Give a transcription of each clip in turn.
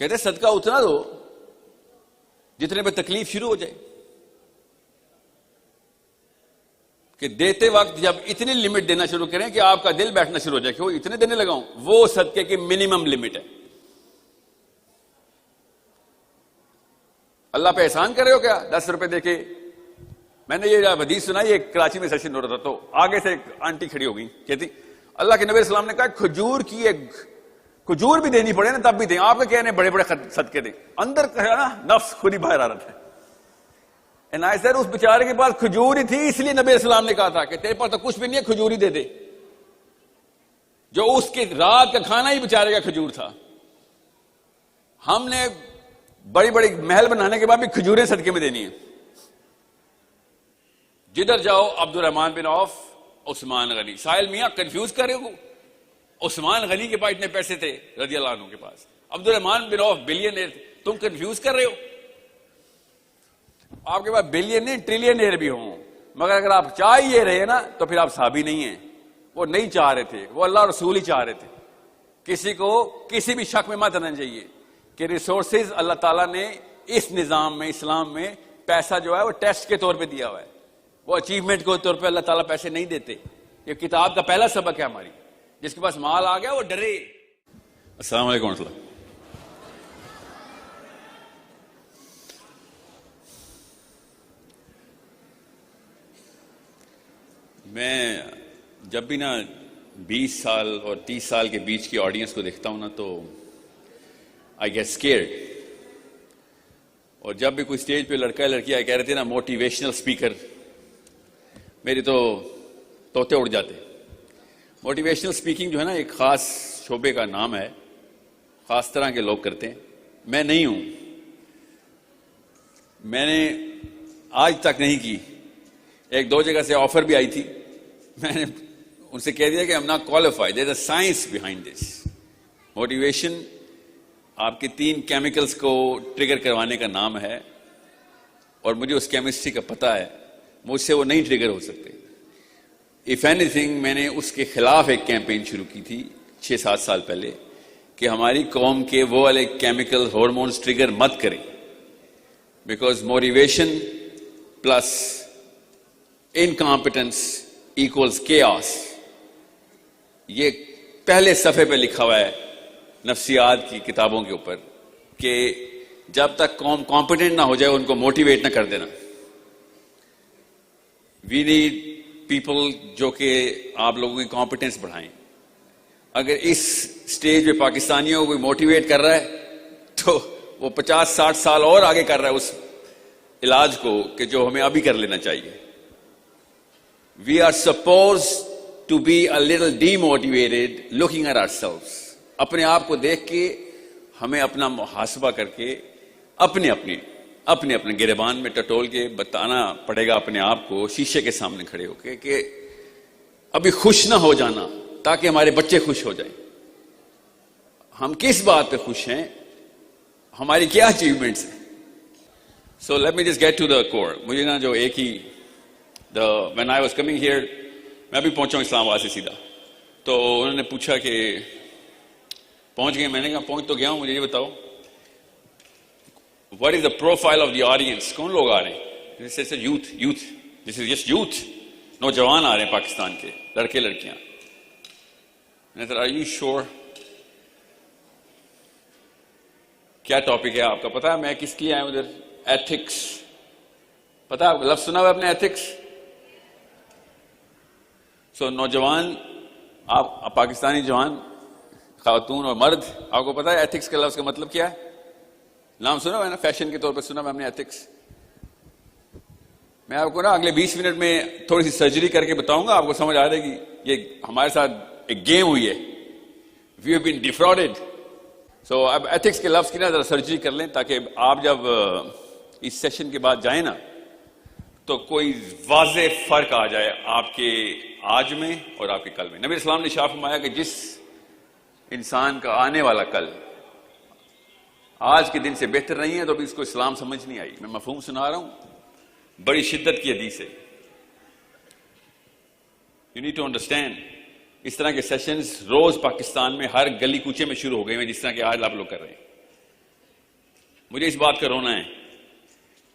کہتے صدقہ اتنا دو جتنے پہ تکلیف شروع ہو جائے، کہ دیتے وقت جب اتنی لمٹ دینا شروع کریں کہ آپ کا دل بیٹھنا شروع ہو جائے کہ وہ اتنے دینے لگا ہوں، وہ صدقے کی منیمم لمٹ ہے. اللہ پہ احسان کر رہے ہو کیا 10 روپے دے کے؟ میں نے یہ حدیث سنا، یہ کراچی میں سیشن ہو رہا تھا تو آگے سے ایک آنٹی کھڑی ہو گئی، کہتی اللہ کے نبی علیہ السلام نے کہا کھجور کی ایک کھجور بھی دینی پڑے نا تب بھی دیں، آپ کے کہنے بڑے بڑے صدقے دیں. اندر کہا نا نفس خود ہی باہر آ رہا تھا. اس بیچارے کے پاس کھجور ہی تھی، اس لیے نبی علیہ السلام نے کہا تھا کہ تیرے پاس تو کچھ بھی نہیں ہے، کھجور ہی دے دے. جو اس کے رات کا کھانا ہی بیچارے کا کھجور تھا. ہم نے بڑی بڑی محل بنانے کے بعد بھی کھجوریں صدقے میں دینی ہیں. جدھر جاؤ عبد الرحمن بن عوف، عثمان غنی. ساحل میاں کنفیوز کر رہے ہو، عثمان غنی کے پاس اتنے پیسے تھے رضی اللہ عنہ کے پاس، عبد الرحمن بن عوف بلینئر تھے، تم کنفیوز کر رہے ہو. آپ کے پاس بلینئر ٹریلینئر بھی ہوں، مگر اگر آپ چاہ ہی یہ رہے نا تو پھر آپ صحابی نہیں ہیں. وہ نہیں چاہ رہے تھے، وہ اللہ رسول ہی چاہ رہے تھے. کسی کو کسی بھی شک میں مت آنا چاہیے کہ ریسورسز اللہ تعالیٰ نے اس نظام میں، اسلام میں پیسہ جو ہے وہ ٹیسٹ کے طور پہ دیا ہوا ہے، وہ اچیومنٹ کے طور پہ اللہ تعالیٰ پیسے نہیں دیتے. یہ کتاب کا پہلا سبق ہے ہماری. جس کے پاس مال آ گیا وہ ڈرے. السلام علیکم ورحمۃ اللہ. میں جب بھی نا 20 سال اور 30 سال کے بیچ کی آڈینس کو دیکھتا ہوں نا تو آئی گیٹ اسکیئرڈ. اور جب بھی کوئی اسٹیج پہ لڑکا لڑکی آئے کہہ رہے تھے نا موٹیویشنل اسپیکر، میری تو طوطے اڑ جاتے. موٹیویشنل اسپیکنگ جو ہے نا ایک خاص شعبے کا نام ہے، خاص طرح کے لوگ کرتے ہیں. میں نہیں ہوں، میں نے آج تک نہیں کی. ایک دو جگہ سے آفر بھی آئی تھی، میں نے ان سے کہہ دیا کہ I'm not qualified. There's a science behind this. Motivation آپ کے 3 کیمیکلز کو ٹریگر کروانے کا نام ہے، اور مجھے اس کیمسٹری کا پتہ ہے، مجھ سے وہ نہیں ٹریگر ہو سکتے. if anything میں نے اس کے خلاف ایک کیمپین شروع کی تھی 6-7 سال پہلے کہ ہماری قوم کے وہ والے کیمیکل ہارمونز ٹریگر مت کریں، because motivation plus incompetence equals chaos. یہ پہلے صفحے پہ لکھا ہوا ہے نفسیات کی کتابوں کے اوپر کہ جب تک قوم کمپیٹنٹ نہ ہو جائے ان کو موٹیویٹ نہ کر دینا. وی نیڈ پیپل جو کہ آپ لوگوں کی کمپیٹنس بڑھائیں. اگر اس سٹیج پہ پاکستانیوں کو کوئی موٹیویٹ کر رہا ہے تو وہ 50-60 سال اور آگے کر رہا ہے اس علاج کو کہ جو ہمیں ابھی کر لینا چاہیے. We are supposed to be a little demotivated looking at ourselves. اپنے آپ کو دیکھ کے ہمیں اپنا محاسبہ کر کے اپنے گریبان میں ٹٹول کے بتانا پڑے گا اپنے آپ کو شیشے کے سامنے کھڑے ہو کے کہ ابھی خوش نہ ہو جانا تاکہ ہمارے بچے خوش ہو جائیں. ہم کس بات پہ خوش ہیں، ہماری کیا اچیومنٹس ہیں. So let me just get to the core. مجھے نا جو ایک ہی when I was coming here، میں ابھی پہنچا ہوں اسلام آباد سے سیدھا، تو انہوں نے پوچھا کہ پہنچ گئے. میں نے کہا پہنچ تو گیا ہوں، مجھے یہ بتاؤ what is the profile of the audience. کون لوگ آ رہے ہیں؟ This is youth. This is just youth. نوجوان آ رہے ہیں پاکستان کے، لڑکے لڑکیاں. میں نے کہا are you sure؟ کیا ٹاپک ہے آپ کا پتا ہے میں کس لیے آیا ہوں ادھر؟ ایتھکس. پتا ہے آپ لفظ سنا ہوا اپنے ایتھکس؟ سو نوجوان، آپ پاکستانی جوان، خاتون اور مرد، آپ کو پتا ہے ایتھکس کے لفظ کا مطلب کیا ہے؟ نام سنا ہوا ہے نا، فیشن کے طور پہ سنا ہوا ہم نے ایتھکس. میں آپ کو نا اگلے 20 منٹ میں تھوڑی سی سرجری کر کے بتاؤں گا، آپ کو سمجھ آ جائے گی. یہ ہمارے ساتھ ایک گیم ہوئی ہے. We have been ڈیفراڈیڈ. سو اب ایتھکس کے لفظ کی نا ذرا سرجری کر لیں تاکہ آپ جب اس سیشن کے بعد جائیں نا تو کوئی واضح فرق آ جائے آپ کے آج میں اور آپ کے کل میں. نبی اسلام نے ارشاد فرمایا کہ جس انسان کا آنے والا کل آج کے دن سے بہتر نہیں ہے تو ابھی اس کو اسلام سمجھ نہیں آئی. میں مفہوم سنا رہا ہوں، بڑی شدت کی حدیث ہے. You need to understand. اس طرح کے سیشنز روز پاکستان میں ہر گلی کوچے میں شروع ہو گئے ہیں، جس طرح کہ آج آپ لوگ کر رہے ہیں. مجھے اس بات کا رونا ہے.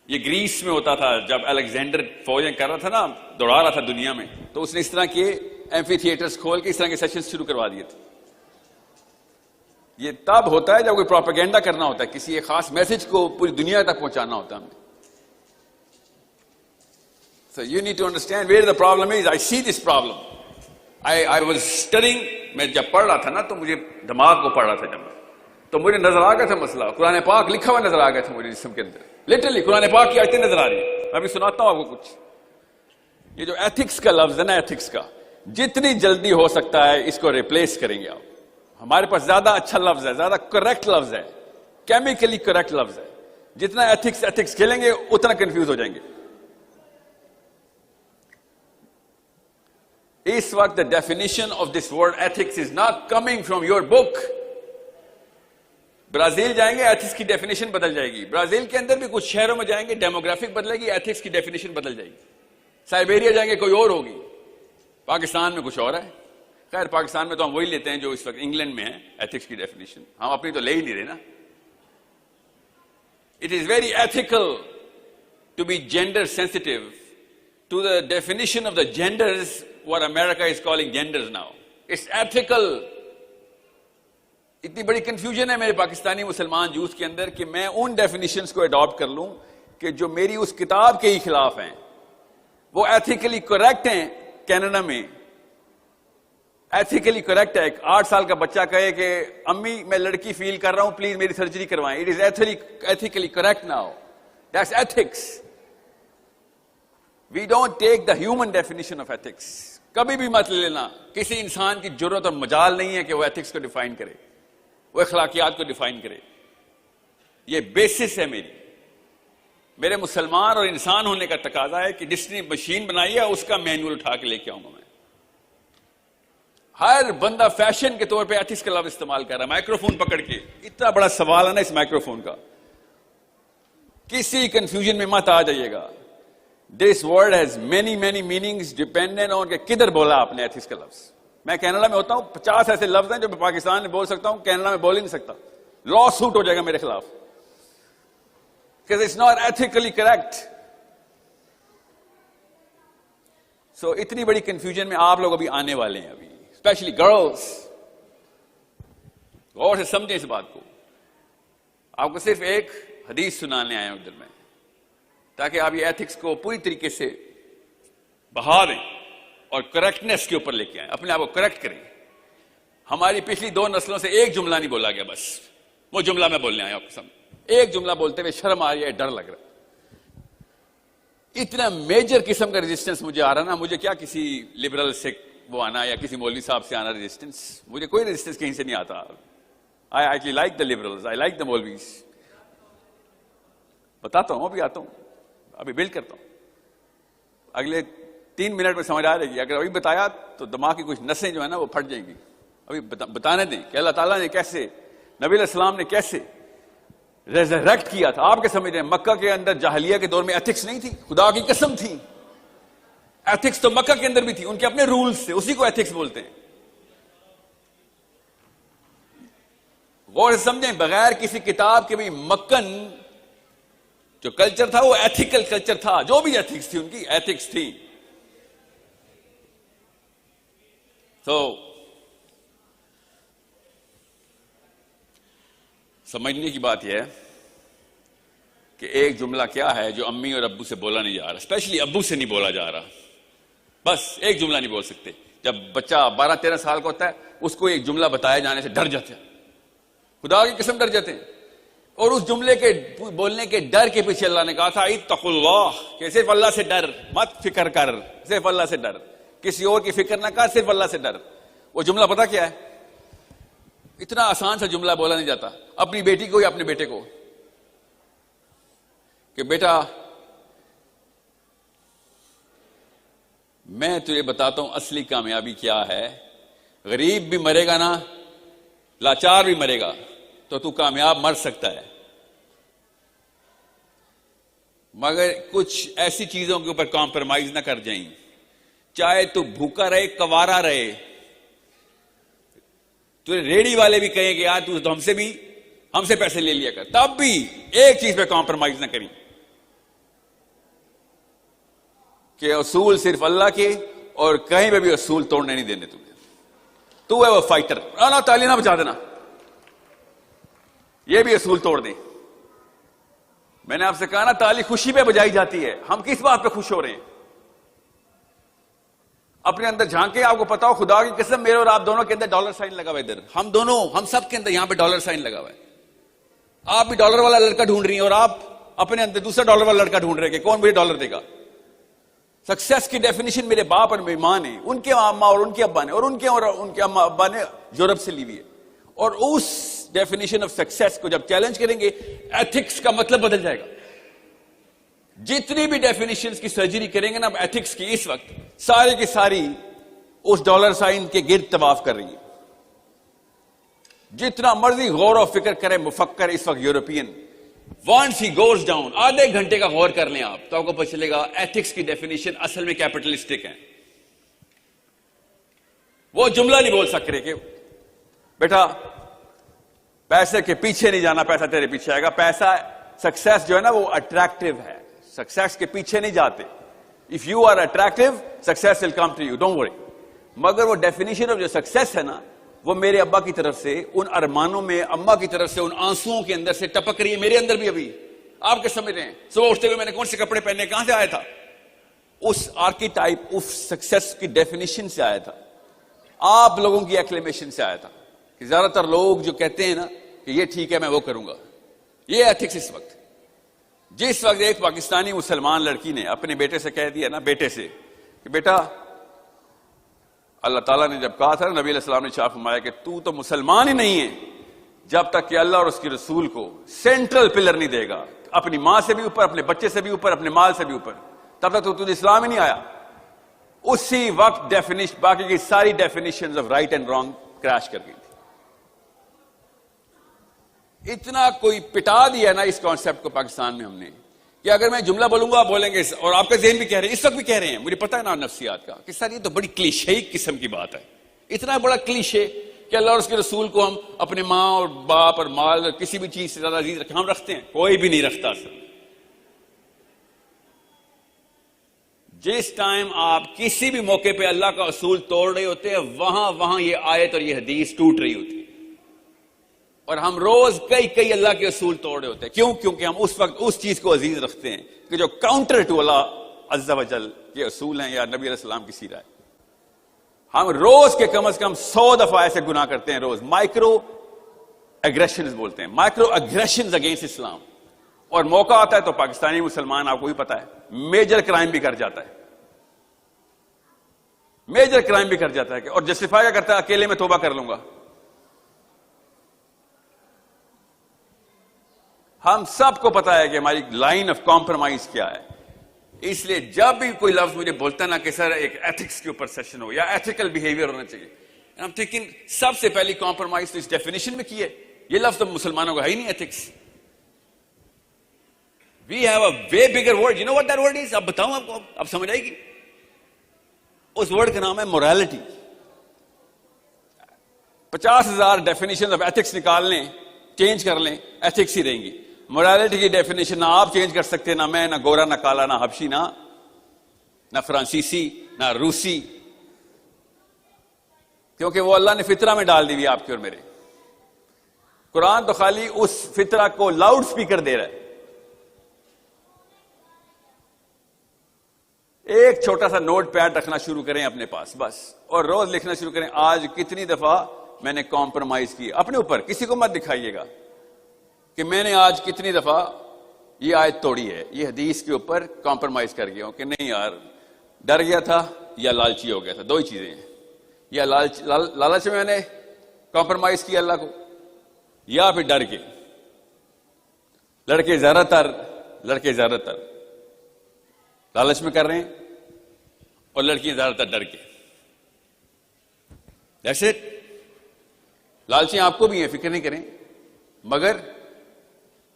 یہ گریس میں ہوتا تھا جب الیگزینڈر فوجیں کر رہا تھا نا, دوڑا رہا تھا دنیا میں, تو اس نے اس طرح کے ایمفی تھیٹرز کھول کے اس طرح کے سیشنز شروع کروا دیے تھے. یہ تب ہوتا ہے جب کوئی پروپیگنڈا کرنا ہوتا ہے, کسی ایک خاص میسج کو پوری دنیا تک پہنچانا ہوتا ہے ہمیں. So you need to understand where the problem is. I see this problem. I was studying, میں جب پڑھ رہا تھا نا تو مجھے دماغ کو پڑھ رہا تھا جب, تو مجھے نظر آ گیا تھا مسئلہ, قرآن پاک لکھا ہوا نظر آ گیا تھا مجھے جسم کے اندر, لٹرلی قرآن پاک کی آیتیں نظر آ رہی ہیں. میں ابھی سناتا ہوں آپ کو کچھ. یہ جو ایتھکس کا لفظ ہے نا, ایتھکس کا, جتنی جلدی ہو سکتا ہے اس کو ریپلیس کریں گے آپ. ہمارے پاس زیادہ اچھا لفظ ہے, زیادہ کریکٹ لفظ ہے, کیمیکلی کریکٹ لفظ ہے. جتنا ایتھکس کھیلیں گے اتنا کنفیوز ہو جائیں گے. اس وقت the definition of this word ethics is not coming from your book. Brazil جائیں گے, ایتھکس کی ڈیفینیشن بدل جائے گی. برازیل کے اندر بھی کچھ شہروں میں جائیں گے, ڈیموگرافک بدلے گی, ایتھکس کی ڈیفینیشن بدل جائے گی. سائبیریا جائیں گے کوئی اور ہوگی, پاکستان میں کچھ اور ہے. خیر پاکستان میں تو ہم وہی لیتے ہیں جو اس وقت انگلینڈ میں ہے, ایتھکس کی ڈیفینیشن. ہم اپنی تو لے ہی نہیں رہے نا. It is very ethical to be gender sensitive to the definition of the genders, what America is calling genders now. It's ethical. اتنی بڑی کنفیوژن ہے میرے پاکستانی مسلمان یوتھ کے اندر کہ میں ان ڈیفینیشنز کو اڈاپٹ کر لوں کہ جو میری اس کتاب کے ہی خلاف ہیں. وہ ایتھیکلی کریکٹ ہیں. کینیڈا میں ایتھیکلی کریکٹ ہے. ایک 8 سال کا بچہ کہے کہ امی میں لڑکی فیل کر رہا ہوں, پلیز میری سرجری کروائیں. It is ethically correct now. That's ethics. We don't take the human definition of ethics. کبھی بھی مت لینا, کسی انسان کی جرت اور مجال نہیں ہے کہ وہ ایتھکس کو ڈیفائن کرے, وہ اخلاقیات کو ڈیفائن کرے. یہ بیسس ہے میرے مسلمان اور انسان ہونے کا تقاضا ہے کہ جس نے مشین بنائی ہے اس کا مینول اٹھا کے لے کے آؤں گا میں. ہر بندہ فیشن کے طور پہ ایتھکس کا لفظ استعمال کر رہا ہے, مائکرو فون پکڑ کے. اتنا بڑا سوال ہے نا اس مائکرو فون کا, کسی کنفیوژن میں مت آ جائیے گا. This word has many meanings dependent on کہ کدھر بولا آپ نے ایتھکس کا لفظ. میں کینیڈا میں ہوتا ہوں, 50 ایسے لفظ ہیں جو میں پاکستان میں بول سکتا ہوں, کینیڈا میں بول ہی نہیں سکتا. لا سوٹ ہو جائے گا میرے خلاف, because it's not ethically correct. So اتنی بڑی کنفیوژن میں آپ لوگ ابھی آنے والے ہیں, ابھی اسپیشلی گرلس. غور سے سمجھیں اس بات کو. آپ کو صرف ایک حدیث سنانے آئے ہیں ادھر میں, تاکہ آپ یہ ایتھکس کو پوری طریقے سے بہا دیں اور کریکٹنس کے اوپر لے کے آئیں, اپنے آپ کو کریکٹ کریں. ہماری پچھلی 2 نسلوں سے ایک جملہ نہیں بولا گیا, بس وہ جملہ میں بولنے آیا آپ کے سامنے. ایک جملہ بولتے ہوئے شرم آ رہی ہے, ڈر لگ رہا ہے. اتنا میجر قسم کا ریزسٹنس مجھے آ رہا نا. مجھے کیا کسی لبرل سے وہ آنا یا کسی مولوی صاحب سے آنا ریزسٹنس, مجھے کوئی ریزسٹنس کہیں سے نہیں آتا. I actually like the liberals, I like the Maulvis. بتاتا ہوں, ابھی آتا ہوں, ابھی بلڈ کرتا ہوں. اگلے 3 منٹ میں سمجھ آ جائے گی. اگر ابھی بتایا تو دماغ کی کچھ نسیں جو ہے نا وہ پھٹ جائیں گی. ابھی بتانے دیں کہ اللہ تعالیٰ نے کیسے, نبی علیہ السلام نے کیسے ریزریکٹ کیا تھا. آپ کے سمجھ رہے ہیں مکہ کے اندر جاہلیہ کے دور میں ایتھکس نہیں تھی, خدا کی قسم تھی. ایتھکس تو مکہ کے اندر بھی تھی, ان کے اپنے رولز تھے, اسی کو ایتھکس بولتے ہیں. غور سے سمجھیں, بغیر کسی کتاب کے بھی مکن جو کلچر تھا وہ ایتھیکل کلچر تھا. جو بھی ایتھکس تھی ان کی ایتھکس تھی. تو سمجھنے کی بات یہ ہے کہ ایک جملہ کیا ہے جو امی اور ابو سے بولا نہیں جا رہا, اسپیشلی ابو سے نہیں بولا جا رہا. بس ایک جملہ نہیں بول سکتے. جب بچہ 12-13 سال کا ہوتا ہے اس کو ایک جملہ بتایا جانے سے ڈر جاتے ہیں, خدا کی قسم ڈر جاتے ہیں. اور اس جملے کے بولنے کے ڈر کے پیچھے اللہ نے کہا تھا اتقوا اللہ, کہ صرف اللہ سے ڈر, مت فکر کر, صرف اللہ سے ڈر, کسی اور کی فکر نہ کر, صرف اللہ سے ڈر. وہ جملہ پتا کیا ہے؟ اتنا آسان سا جملہ بولا نہیں جاتا اپنی بیٹی کو یا اپنے بیٹے کو کہ بیٹا میں تجھے بتاتا ہوں اصلی کامیابی کیا ہے. غریب بھی مرے گا نا, لاچار بھی مرے گا, تو تو کامیاب مر سکتا ہے, مگر کچھ ایسی چیزوں کے اوپر کمپرومائز نہ کر جائیں. چاہے تو بھوکا رہے, کوارا رہے, تو ریڑی والے بھی کہیں کہ یار تو ہم سے بھی ہم سے پیسے لے لیا کر, تب بھی ایک چیز پہ کمپرومائز نہ کریں کہ اصول صرف اللہ کے, اور کہیں پہ بھی اصول توڑنے نہیں دینے تمہیں. تو ہے وہ فائٹر, اللہ تعالی نہ بچا دینا, یہ بھی اصول توڑ دیں. میں نے آپ سے کہا نا تالی خوشی پہ بجائی جاتی ہے, ہم کس بات پہ خوش ہو رہے ہیں؟ اپنے اندر جھانکے, آپ کو پتا ہو خدا کی قسم میرے اور آپ دونوں کے اندر ڈالر سائن لگا ہوا ہے, ادھر ہم دونوں, ہم سب کے اندر یہاں پہ ڈالر سائن لگا ہوا ہے. آپ بھی ڈالر والا لڑکا ڈھونڈ رہی ہیں اور آپ اپنے اندر دوسرا ڈالر والا لڑکا ڈھونڈ رہے ہیں کہ کون مجھے ڈالر دے گا. سکسیس کی ڈیفینیشن میرے باپ اور میری ماں نے, ان کے اماں اور ان کے ابا نے, اور ان کے اماں ابا نے یورپ سے لی ہوئی ہے. اور اس ڈیفینیشن آف سکسیس کو جب چیلنج کریں گے, ایتھکس کا مطلب بدل جائے گا. جتنی بھی ڈیفینیشنز کی سرجری کریں گے نا ایتھکس کی, اس وقت سارے کی ساری اس ڈالر سائن کے گرد طواف کر رہی ہیں. جتنا مرضی غور و فکر کرے مفکر اس وقت European, once he goes down, آدھے گھنٹے کا غور کر لیں آپ تو آپ کو پتہ چلے گا ایتھکس کی ڈیفینیشن اصل میں کیپٹلسٹک ہے. وہ جملہ نہیں بول سکتے کہ بیٹا پیسے کے پیچھے نہیں جانا, پیسہ تیرے پیچھے آئے گا. پیسہ, سکسیس جو ہے نا وہ اٹریکٹیو ہے, سکسیس کے پیچھے نہیں جاتے. If you are attractive success will come to you, don't worry. مگر وہ ڈیفینیشن آف جو سکسیس ہے نا, وہ میرے ابا کی طرف سے ان ارمانوں میں, اما کی طرف سے ان آنسوؤں کے اندر سے ٹپک رہی ہے, میرے اندر بھی. ابھی آپ کیا سمجھ رہے ہیں صبح اٹھتے ہوئے میں نے کون سے کپڑے پہنے, کہاں سے آیا تھا؟ اس آرکی ٹائپ آف سکسیس کی ڈیفینیشن سے آیا تھا, آپ لوگوں کی ایکلیمیشن سے آیا تھا. کہ زیادہ تر لوگ جو کہتے ہیں نا کہ یہ ٹھیک ہے میں وہ کروں گا, یہ ایتھکس اس وقت. جس وقت ایک پاکستانی مسلمان لڑکی نے اپنے بیٹے سے کہہ دیا نا, بیٹے سے کہ بیٹا اللہ تعالیٰ نے جب کہا تھا نبی علیہ السلام نے ارشاد فرمایا کہ تو مسلمان ہی نہیں ہے جب تک کہ اللہ اور اس کے رسول کو سینٹرل پلر نہیں دے گا, اپنی ماں سے بھی اوپر, اپنے بچے سے بھی اوپر, اپنے مال سے بھی اوپر, تب تک تجھے اسلام ہی نہیں آیا. اسی وقت ڈیفینیشن, باقی کی ساری definitions of right and wrong crash کر گئی تھی. اتنا کوئی پٹا دیا نا اس کانسیپٹ کو پاکستان میں ہم نے کہ اگر میں جملہ بولوں گا آپ بولیں گے, اور آپ کا ذہن بھی کہہ رہے ہیں, اس وقت بھی کہہ رہے ہیں, مجھے پتا ہے نا نفسیات کا, کہ سر یہ تو بڑی کلیشے قسم کی بات ہے. اتنا بڑا کلیشے کہ اللہ اور اس کے رسول کو ہم اپنے ماں اور باپ اور مال اور کسی بھی چیز سے زیادہ عزیز رکھیں, ہم رکھتے ہیں؟ کوئی بھی نہیں رکھتا. سر جس ٹائم آپ کسی بھی موقع پہ اللہ کا اصول توڑ رہے ہوتے ہیں, وہاں یہ آیت اور یہ حدیث ٹوٹ رہی ہوتی ہے. اور ہم روز کئی اللہ کے اصول توڑ رہے ہوتے ہیں. کیوں؟ کیونکہ ہم اس وقت اس چیز کو عزیز رکھتے ہیں کہ جو کاؤنٹر ٹو اللہ عز و جل کے اصول ہیں یا نبی علیہ السلام کی سیرت ہے. ہم روز کے کم از کم 100 دفعہ ایسے گناہ کرتے ہیں روز. مائکرو اگریشنز بولتے ہیں, مائکرو اگریشنز اگینسٹ اسلام. اور موقع آتا ہے تو پاکستانی مسلمان, آپ کو بھی پتا ہے, میجر کرائم بھی کر جاتا ہے, میجر کرائم بھی کر جاتا ہے. اور جسٹیفائی کرتا ہے اکیلے میں توبہ کر لوں گا. ہم سب کو پتا ہے کہ ہماری لائن آف کمپرومائز کیا ہے. اس لیے جب بھی کوئی لفظ مجھے بولتا نا کہ سر ایک ایتھکس کے اوپر سیشن ہو یا ایتھیکل بیہیویئر ہونا چاہیے, ہم ٹھیکن سب سے پہلی کمپرومائز تو اس ڈیفینیشن میں کی ہے. یہ لفظ تو مسلمانوں کا ہے ہی نہیں, ethics. We have a way bigger word. You know what that word is? اب بتاؤں آپ کو, اب سمجھ آئے گی. اس ورڈ کا نام ہے موریلٹی. 50,000 ڈیفینیشن آف ایتھکس نکال لیں, چینج کر لیں, ایتھکس ہی رہیں گی. موریلٹی کی ڈیفینیشن نہ آپ چینج کر سکتے, نہ میں, نہ گورا, نہ کالا, نہ حبشی, نہ فرانسیسی, نہ روسی, کیونکہ وہ اللہ نے فطرہ میں ڈال دی ہوئی آپ کے اور میرے. قرآن تو خالی اس فطرہ کو لاؤڈ سپیکر دے رہا ہے. ایک چھوٹا سا نوٹ پیڈ رکھنا شروع کریں اپنے پاس بس, اور روز لکھنا شروع کریں آج کتنی دفعہ میں نے کمپرومائز کی اپنے اوپر. کسی کو مت دکھائیے گا کہ میں نے آج کتنی دفعہ یہ آیت توڑی ہے, یہ حدیث کے اوپر کمپرومائز کر گیا ہوں. کہ نہیں یار, ڈر گیا تھا یا لالچی ہو گیا تھا, دو ہی چیزیں ہیں. یا لالچ میں نے کمپرومائز کیا اللہ کو, یا پھر ڈر کے. لڑکے زیادہ تر لالچ میں کر رہے ہیں, اور لڑکیاں زیادہ تر ڈر کے. That's it. لالچیاں آپ کو بھی ہیں, فکر نہیں کریں. مگر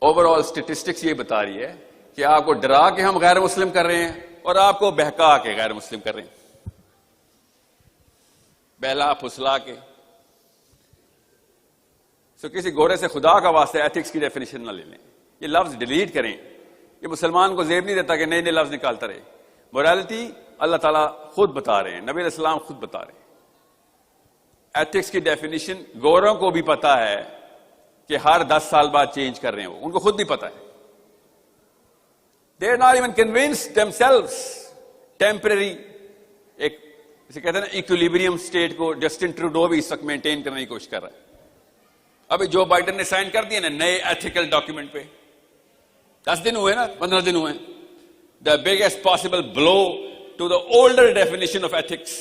اوور آل اسٹیٹسٹکس یہ بتا رہی ہے کہ آپ کو ڈرا کے ہم غیر مسلم کر رہے ہیں, اور آپ کو بہکا کے غیر مسلم کر رہے ہیں, بہلا پھسلا کے. سو کسی گورے سے خدا کا واسطہ ایتھکس کی ڈیفینیشن نہ لے لیں، یہ لفظ ڈیلیٹ کریں. یہ مسلمان کو زیب نہیں دیتا کہ نئے نئے لفظ نکالتا رہے. مورالٹی اللہ تعالیٰ خود بتا رہے ہیں، نبی علیہ السلام خود بتا رہے ہیں. ایتھکس کی ڈیفینیشن گوروں کو بھی پتا ہے کہ ہر 10 سال بعد چینج کر رہے ہیں، ان کو خود بھی پتا ہے. They are not even convinced themselves. Temporary ایک جسے کہتے ہیں نا ایکولیبریم اسٹیٹ کو جسٹن ٹروڈو بھی اس وقت مینٹین کرنے کی کوشش کر رہا ہے. ابھی جو بائیڈن نے سائن کر دیا نا نئے ایتھیکل ڈاکیومنٹ پہ، 10 دن ہوئے نا، 15 دن ہوئے. The biggest possible blow to the older definition of ethics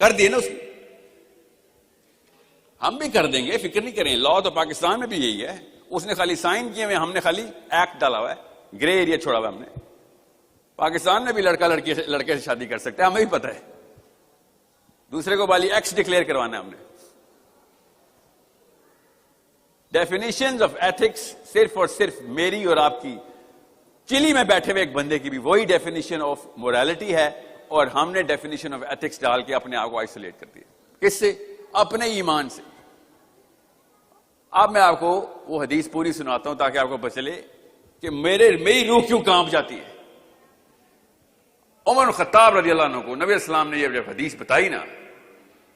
کر دیے نا اس نے. ہم بھی کر دیں گے، فکر نہیں کریں. لا تو پاکستان میں بھی یہی ہے. اس نے خالی سائن کیے ہوئے، ہم نے خالی ایکٹ ڈالا ہوا ہے، گرے ایریا چھوڑا ہوا ہم نے. پاکستان میں بھی لڑکا لڑکے سے شادی کر سکتے ہیں، ہمیں بھی پتہ ہے. دوسرے کو بالی ایکس ڈکلیئر کروانا ہے ہم نے. ڈیفینیشنز آف ایتھکس صرف اور صرف میری اور آپ کی، چلی میں بیٹھے ہوئے ایک بندے کی بھی وہی ڈیفینیشن آف موریلٹی ہے، اور ہم نے ڈیفینیشن آف ایتھکس ڈال کے اپنے آپ کو آئسولیٹ کر دیا. کس سے؟ اپنے ایمان سے. اب میں آپ کو وہ حدیث پوری سناتا ہوں تاکہ آپ کو پتہ چلے کہ میری روح کیوں کانپ جاتی ہے. عمر خطاب رضی اللہ عنہ کو نبی السلام نے جب حدیث بتائی نا،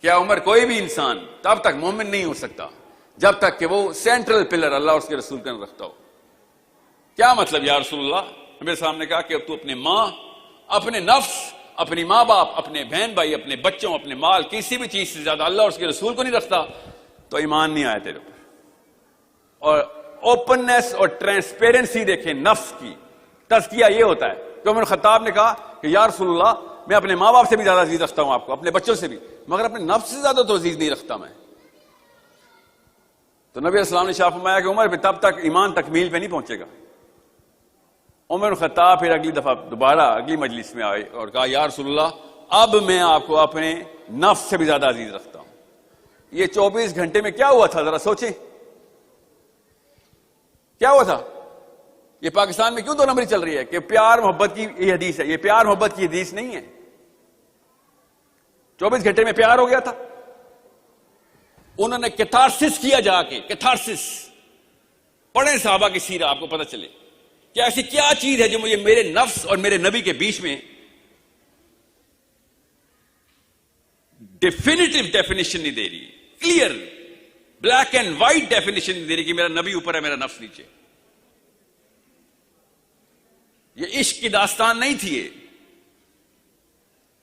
کیا عمر کوئی بھی انسان تب تک مومن نہیں ہو سکتا جب تک کہ وہ سینٹرل پلر اللہ اور اس کے رسول کا رکھتا ہو. کیا مطلب یا رسول اللہ؟ نبی السلام نے کہا کہ اب تو اپنے ماں، اپنے نفس، اپنی ماں باپ، اپنے بہن بھائی، اپنے بچوں، اپنے مال، کسی بھی چیز سے زیادہ اللہ اور اس کے رسول کو نہیں رکھتا تو ایمان نہیں آیا تیرے اوپر. اور اوپننس اور ٹرانسپیرنسی دیکھیں نفس کی. تزکیہ یہ ہوتا ہے کہ عمر خطاب نے کہا کہ یا رسول اللہ میں اپنے ماں باپ سے بھی زیادہ عزیز رکھتا ہوں آپ کو، اپنے بچوں سے بھی، مگر اپنے نفس سے زیادہ تو عزیز نہیں رکھتا میں. تو نبی السلام نے شاہ فرمایا کہ عمر پہ تب تک ایمان تکمیل پہ نہیں پہنچے گا. عمر خطاب پھر اگلی دفعہ دوبارہ اگلی مجلس میں آئے اور کہا یا رسول اللہ اب میں آپ کو اپنے نفس سے بھی زیادہ عزیز رکھتا ہوں. یہ 24 گھنٹے میں کیا ہوا تھا ذرا سوچیں، کیا ہوا تھا؟ یہ پاکستان میں کیوں 2 نمبری چل رہی ہے کہ پیار محبت کی یہ حدیث ہے؟ یہ پیار محبت کی حدیث نہیں ہے. 24 گھنٹے میں پیار ہو گیا تھا. انہوں نے کیتھارسس کیا، جا کے کیتھارسس پڑھیں صحابہ کی سیرہ، آپ کو پتہ چلے کہ ایسی کیا چیز ہے جو مجھے میرے نفس اور میرے نبی کے بیچ میں ڈیفینیٹو ڈیفینیشن نہیں دے رہی، clear black and white definition نہیں دے رہی کہ میرا نبی اوپر ہے، میرا نفس نیچے. یہ عشق کی داستان نہیں تھی،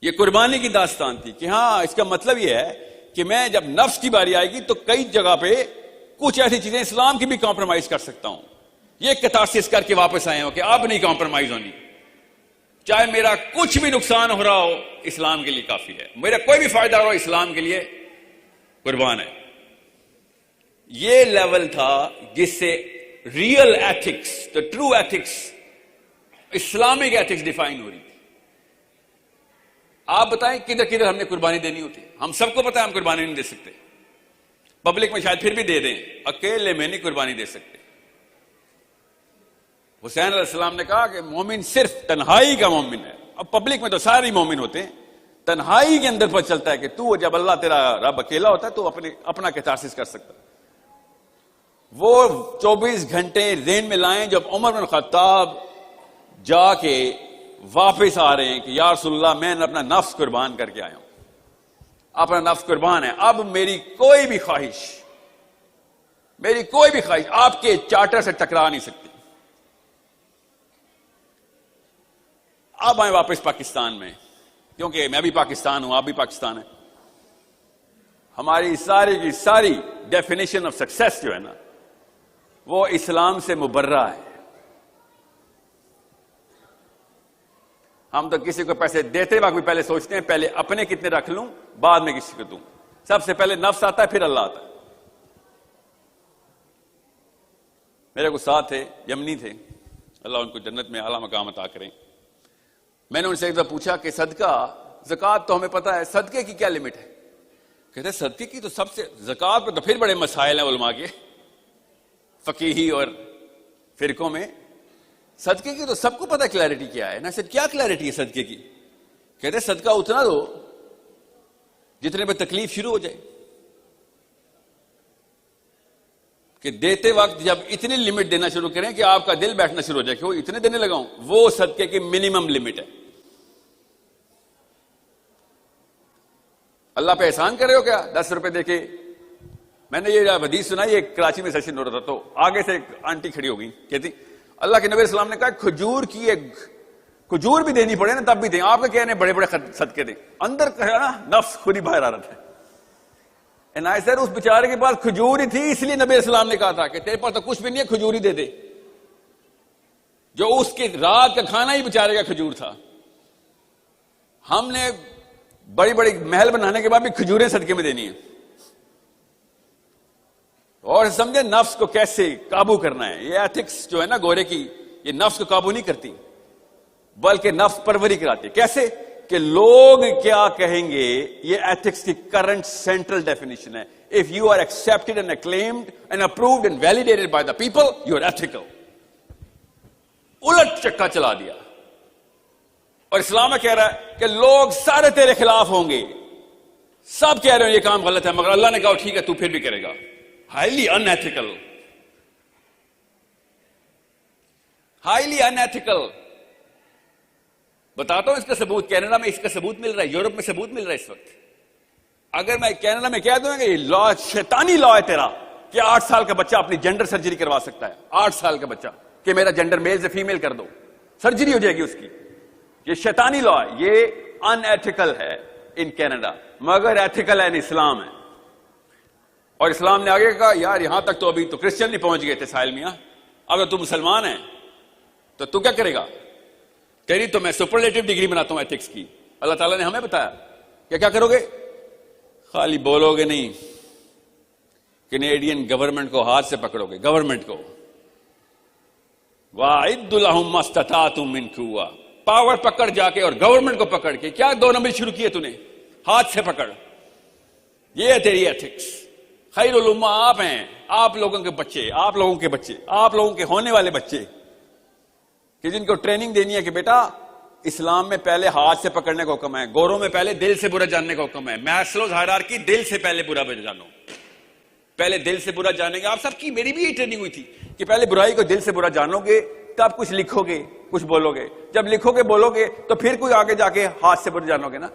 یہ قربانی کی داستان تھی کہ ہاں اس کا مطلب یہ ہے کہ میں جب نفس کی باری آئے گی تو کئی جگہ پہ کچھ ایسی چیزیں اسلام کی بھی کمپرومائز کر سکتا ہوں. یہ کیتھارسس کر کے واپس آئے ہو کہ اب نہیں کمپرومائز ہونی، چاہے میرا کچھ بھی نقصان ہو رہا ہو اسلام کے لیے کافی ہے، میرا کوئی بھی فائدہ ہو رہا ہو اسلام کے لیے قربان ہے. یہ لیول تھا جس سے real ethics, the true ethics, Islamic ethics define ہو رہی تھی. آپ بتائیں کدھر کدھر ہم نے قربانی دینی ہوتی ہے؟ ہم سب کو پتا ہے ہم قربانی نہیں دے سکتے. پبلک میں شاید پھر بھی دے دیں، اکیلے میں نہیں قربانی دے سکتے. حسین علیہ السلام نے کہا کہ مومن صرف تنہائی کا مومن ہے. اب پبلک میں تو سارے مومن ہوتے ہیں، تنہائی کے اندر پر چلتا ہے کہ تو جب اللہ تیرا رب اکیلا ہوتا ہے تو اپنا کیتھارسس کر سکتا ہے. وہ 24 گھنٹے ذہن میں لائیں جب عمر بن خطاب جا کے واپس آ رہے ہیں کہ یا رسول اللہ میں نے اپنا نفس قربان کر کے آیا ہوں، اپنا نفس قربان ہے، اب میری کوئی بھی خواہش آپ کے چارٹر سے ٹکرا نہیں سکتی. اب آئیں واپس پاکستان میں، کیونکہ میں بھی پاکستان ہوں، آپ بھی پاکستان ہیں. ہماری ساری کی ساری ڈیفینیشن آف سکسیس جو ہے نا وہ اسلام سے مبرہ ہے. ہم تو کسی کو پیسے دیتے وقت بھی پہلے سوچتے ہیں پہلے اپنے کتنے رکھ لوں بعد میں کسی کو دوں. سب سے پہلے نفس آتا ہے پھر اللہ آتا ہے. میرے کو ساتھ تھے، یمنی تھے، اللہ ان کو جنت میں اعلیٰ مقام عطا کریں. میں نے ان سے ایک دفعہ پوچھا کہ صدقہ، زکوٰۃ تو ہمیں پتہ ہے، صدقے کی کیا لمٹ ہے؟ کہتے ہیں صدقے کی تو سب سے، زکوٰۃ پہ تو پھر بڑے مسائل ہیں علماء کے فقیہی اور فرقوں میں. صدقے کی تو سب کو پتہ کلیئرٹی کیا ہے نا. سر کیا کلیئرٹی ہے صدقے کی؟ کہتے ہیں صدقہ اتنا دو جتنے پہ تکلیف شروع ہو جائے. کہ دیتے وقت جب اتنی لمٹ دینا شروع کریں کہ آپ کا دل بیٹھنا شروع ہو جائے کہ وہ اتنے دینے لگا ہوں، وہ صدقے کی منیمم لمٹ ہے. اللہ پہ احسان کر رہے ہو کیا 10 روپے دے کے؟ میں نے یہ حدیث سنا، یہ کراچی میں سیشن ہو رہا تھا، تو آگے سے ایک آنٹی کھڑی ہو گئی، کہتی اللہ کے نبی علیہ السلام نے کہا کھجور کی ایک کھجور بھی دینی پڑے نا تب بھی دیں، آپ کا کہنے بڑے بڑے صدقے دیں. اندر کہا نا نفس خود ہی باہر آ رہا تھا. سر اس بیچارے کے پاس کھجور ہی تھی، اس لیے نبی علیہ السلام نے کہا تھا کہ تیرے پاس تو کچھ بھی نہیں ہے، کھجور ہی دے دے. جو اس کی رات کا کھانا ہی بیچارے کا کھجور تھا. ہم نے بڑی بڑی محل بنانے کے بعد بھی کھجوریں صدقے میں دینی ہیں. اور سمجھے نفس کو کیسے قابو کرنا ہے. یہ ایتھکس جو ہے نا گورے کی، یہ نفس کو قابو نہیں کرتی بلکہ نفس پروری کراتی. کیسے کہ لوگ کیا کہیں گے، یہ ایتھکس کی کرنٹ سینٹرل ڈیفینیشن ہے. If you are accepted and acclaimed and approved and validated by the people, you are ethical. الٹ چکا چلا دیا. اور اسلام میں کہہ رہا ہے کہ لوگ سارے تیرے خلاف ہوں گے، سب کہہ رہے ہیں یہ کام غلط ہے، مگر اللہ نے کہا ٹھیک ہے تو پھر بھی کرے گا. ہائیلی ان ایتھیکل، ہائیلی ان ایتھیکل. بتاتا ہوں اس کا ثبوت. کینیڈا میں اس کا ثبوت مل رہا ہے، یورپ میں ثبوت مل رہا ہے اس وقت. اگر میں کینیڈا میں کہہ دوں کہ یہ لا شیطانی لا ہے تیرا کہ 8 سال کا بچہ اپنی جینڈر سرجری کروا سکتا ہے، 8 سال کا بچہ کہ میرا جینڈر میل سے فیمیل کر دو، سرجری ہو جائے گی اس کی، یہ شیطانی لا ہے، یہ ان ایتھیکل ہے ان کینیڈا، مگر ایتھیکل ہے ان اسلام ہے. اور اسلام نے آگے کہا یار یہاں تک تو ابھی تو کرسچن نہیں پہنچ گئے تھے ساحل میاں، اگر تو مسلمان ہے تو کیا کرے گا؟ تیری تو میں سپرلیٹو ڈگری بناتا ہوں ایتھکس کی. اللہ تعالیٰ نے ہمیں بتایا کہ کیا کرو گے؟ خالی بولو گے نہیں، کینیڈین گورنمنٹ کو ہاتھ سے پکڑو گے، گورنمنٹ کو. وَأَعِدُّ لَهُم مَّا اسْتَطَعْتُم مِّن قُوَّةٍ، پاور پکڑ جا کے اور گورنمنٹ کو پکڑ کے. کیا 2 نمبر شروع کیے تو نے؟ ہاتھ سے پکڑ. یہ ہے تیری ایتھکس. خیر الامہ آپ ہیں، آپ لوگوں کے بچے، آپ لوگوں کے بچے، آپ لوگوں کے ہونے والے بچے کہ جن کو ٹریننگ دینی ہے کہ بیٹا اسلام میں پہلے ہاتھ سے پکڑنے کا حکم ہے، گوروں میں پہلے دل سے برا جاننے کا حکم ہے. میسلوز ہائرارکی، دل سے پہلے برا جانو، پہلے دل سے برا جانیں گے. آپ سب کی میری بھی یہ ٹریننگ ہوئی تھی کہ پہلے برائی کو دل سے برا جانو گے تب کچھ لکھو گے، کچھ بولو گے. جب لکھو گے بولو گے تو پھر کوئی آگے جا کے ہاتھ سے برا جانو گے نا،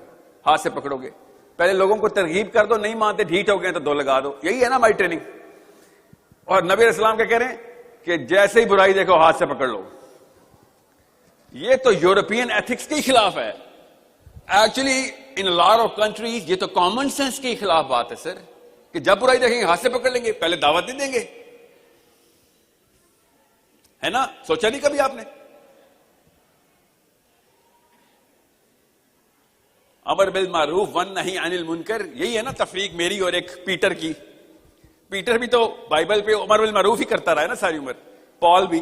ہاتھ سے پکڑو گے. پہلے لوگوں کو ترغیب کر دو، نہیں مانتے ڈھیٹ ہو گئے تو 2 لگا دو. یہی ہے نا ہماری ٹریننگ. اور نبی علیہ السلام کیا کہہ رہے ہیں کہ جیسے ہی برائی دیکھو ہاتھ سے پکڑ لو. یہ تو یورپین ایتھکس کے خلاف ہے. Actually in lot of countries یہ تو کامن سینس کے خلاف بات ہے سر، کہ جب برائی دیکھیں گے ہاتھ سے پکڑ لیں گے، پہلے دعوت نہیں دیں گے. ہے نا؟ سوچا نہیں کبھی آپ نے؟ امر بالمعروف والنہی عن المنکر، یہی ہے نا تفریق میری اور ایک پیٹر کی. پیٹر بھی تو بائبل پہ امر بالمعروف ہی کرتا رہا ہے نا ساری عمر، پال بھی.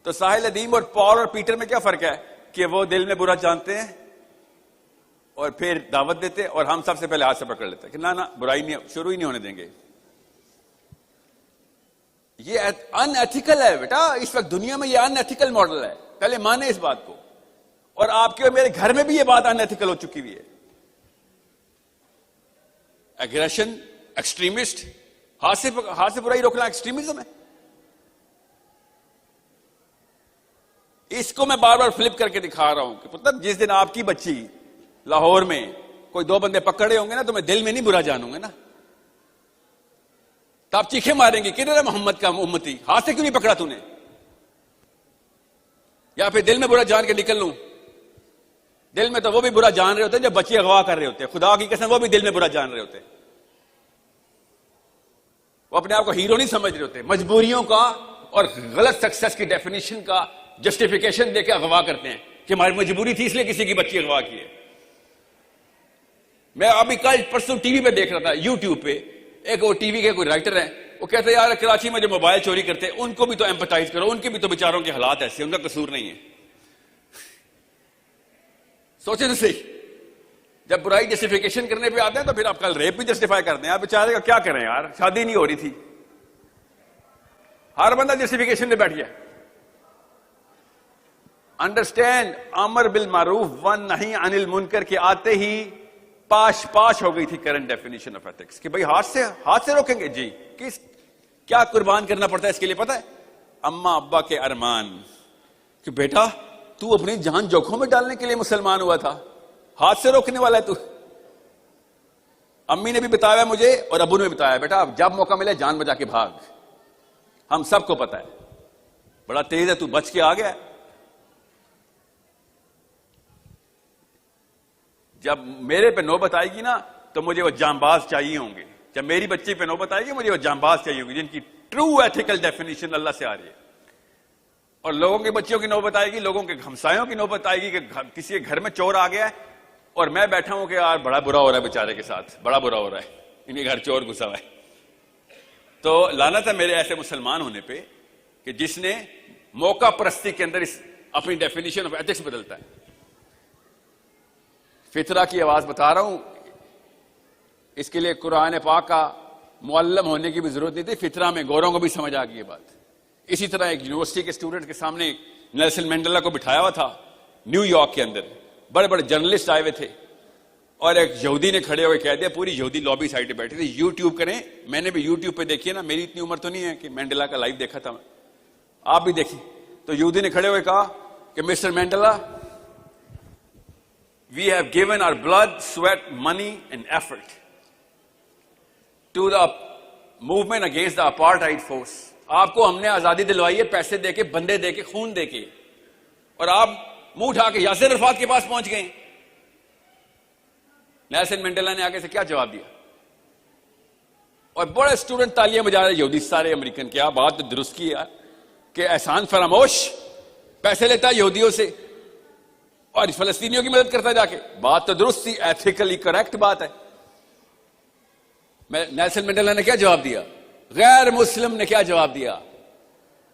تو ساحل ادیم اور پال اور پیٹر میں کیا فرق ہے کہ وہ دل میں برا جانتے ہیں اور پھر دعوت دیتے، اور ہم سب سے پہلے ہاتھ سے پکڑ لیتے کہ نہ برائی نہیں شروع ہی نہیں ہونے دیں گے. یہ ان ایتھیکل ہے بیٹا. اس وقت دنیا میں یہ ان ایتھیکل ماڈل ہے. پہلے مانے اس بات کو. اور آپ کے اور میرے گھر میں بھی یہ بات ان ایتھیکل ہو چکی ہوئی ہے. ایگریشن، ایکسٹریمسٹ، ہاتھ سے برائی روکنا ایکسٹریمزم ہے. اس کو میں بار بار فلپ کر کے دکھا رہا ہوں کہ پتہ جس دن آپ کی بچی لاہور میں کوئی 2 بندے پکڑے ہوں گے نا تو میں دل میں نہیں برا جانوں گا نا، تو آپ چیخے ماریں گے کدھر ہے محمد کا امتی، ہاتھ سے کیوں نہیں پکڑا تو نے؟ یا پھر دل میں برا جان کے نکل لوں. دل میں تو وہ بھی برا جان رہے ہوتے ہیں جب بچے اغوا کر رہے ہوتے ہیں، خدا کی قسم وہ بھی دل میں برا جان رہے ہوتے ہیں. وہ اپنے آپ کو ہیرو نہیں سمجھ رہے ہوتے، مجبوریوں کا اور غلط سکسیس کی ڈیفینیشن کا جسٹیفیکیشن دے کے اغوا کرتے ہیں کہ ہماری مجبوری تھی اس لیے کسی کی بچی اغوا کی ہے. میں ابھی کل پرسوں ٹی وی پہ دیکھ رہا تھا، یوٹیوب پہ ایک وہ ٹی وی کے کوئی رائٹر ہیں، وہ کہتے ہیں یار کراچی میں جو موبائل چوری کرتے ہیں ان کو بھی تو ایمپتائز کرو، ان کے بھی تو بیچاروں کے حالات ایسے، ان کا قصور نہیں ہے. سوچیں تو صحیح، جب برائی جسٹیفیکیشن کرنے پہ آتے ہیں تو پھر آپ کل ریپ بھی جسٹیفائی کرتے ہیں. آپ بیچارے کا کیا کریں یار، شادی نہیں ہو رہی تھی، ہر بندہ جسٹیفیکیشن میں بیٹھ گیا. انڈرسٹینڈ، امر بالمعروف والنہی عن المنکر کے آتے ہی پاش ہو گئی تھی کرنٹ ڈیفینیشن آف ایتھکس کہ بھائی ہاتھ سے روکیں گے. جی کیا قربان کرنا پڑتا ہے اس کے لیے پتہ ہے؟ اماں ابا کے ارمان کہ بیٹا تو اپنی جان جوکھوں میں ڈالنے کے لیے مسلمان ہوا تھا, ہاتھ سے روکنے والا ہے تو. امی نے بھی بتایا مجھے اور ابو نے بھی بتایا, بیٹا جب موقع ملے جان بچا کے بھاگ. ہم سب کو پتا ہے بڑا تیز ہے تو, بچ کے آ گیا. جب میرے پہ نوبت آئے گی نا تو مجھے وہ جانباز چاہیے ہوں گے. جب میری بچی پہ نوبت آئے گی مجھے وہ جانباز چاہیے ہوں گے جن کی ٹرو ایتھیکل ڈیفینیشن اللہ سے آ رہی ہے. اور لوگوں کی بچیوں کی نوبت آئے گی, لوگوں کے ہمسایوں کی نوبت آئے گی کہ کسی کے گھر میں چور آ گیا ہے اور میں بیٹھا ہوں کہ یار بڑا برا ہو رہا ہے بیچارے کے ساتھ, بڑا برا ہو رہا ہے, ان کے گھر چور گھسا ہوا ہے. تو لعنت ہے میرے ایسے مسلمان ہونے پہ کہ جس نے موقع پرستی کے اندر اپنی ڈیفینیشن آف ایتھکس بدلتا ہے. فطرہ کی آواز بتا رہا ہوں, اس کے لیے قرآن پاک کا معلم ہونے کی بھی ضرورت نہیں تھی, فطرہ میں گوروں کو بھی سمجھ آ گئی یہ بات. اسی طرح ایک یونیورسٹی کے اسٹوڈنٹ کے سامنے نیلسن مینڈیلا کو بٹھایا ہوا تھا نیو یارک کے اندر, بڑے بڑے جرنلسٹ آئے ہوئے تھے, اور ایک یہودی نے کھڑے ہوئے کہہ دیا, پوری یہودی لابی سائڈ پہ بیٹھی تھی. یوٹیوب کریں, میں نے بھی یوٹیوب پہ دیکھی ہے نا, میری اتنی عمر تو نہیں ہے کہ مینڈیلا کا لائیو دیکھا تھا, آپ بھی دیکھیں. تو یہودی نے کھڑے ہوئے کہا کہ mister Mandela, we have given our blood, sweat, money and effort to the movement against the apartheid force. آپ کو ہم نے آزادی دلوائی ہے پیسے دے کے, بندے دے کے, خون دے کے, اور آپ منہ اٹھا کے یاسر عرفات کے پاس پہنچ گئے. نیلسن مینڈیلا نے آگے سے کیا جواب دیا؟ اور بڑے اسٹوڈنٹ تالیاں بجا رہے, یہودی سارے امریکن, کیا بات درست کی یار, کہ احسان فراموش پیسے لیتا ہے یہودیوں سے اور فلسطینیوں کی مدد کرتا جا کے. بات تو درست تھی, ایتھیکلی کریکٹ بات ہے. نیلسن مینڈیلا نے کیا جواب دیا؟ غیر مسلم نے کیا جواب دیا؟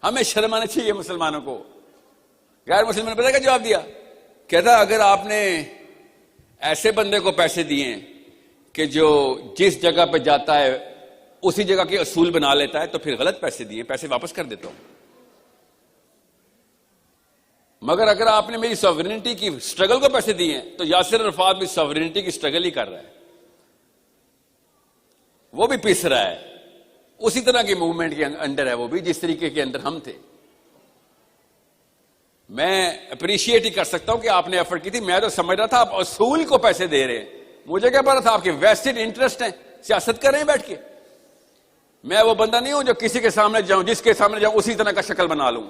ہمیں شرم آنا چاہیے مسلمانوں کو. غیر مسلم نے پتا کیا جواب دیا؟ کہتا اگر آپ نے ایسے بندے کو پیسے دیے کہ جو جس جگہ پہ جاتا ہے اسی جگہ کے اصول بنا لیتا ہے تو پھر غلط پیسے دیے, پیسے واپس کر دیتا ہوں. مگر اگر آپ نے میری سوورنٹی کی سٹرگل کو پیسے دیے ہیں تو یاسر عرفات بھی سوورنٹی کی سٹرگل ہی کر رہا ہے, وہ بھی پس رہا ہے, اسی طرح کی موومنٹ کے انڈر ہے وہ بھی جس طریقے کے اندر ہم تھے. میں اپریشیٹ ہی کر سکتا ہوں کہ آپ نے ایفرٹ کی تھی. میں تو سمجھ رہا تھا آپ اصول کو پیسے دے رہے ہیں, مجھے کیا پتا تھا آپ کے ویسٹڈ انٹرسٹ ہیں, سیاست کر رہے ہیں بیٹھ کے. میں وہ بندہ نہیں ہوں جو کسی کے سامنے جاؤں, جس کے سامنے جاؤں اسی طرح کا شکل بنا لوں.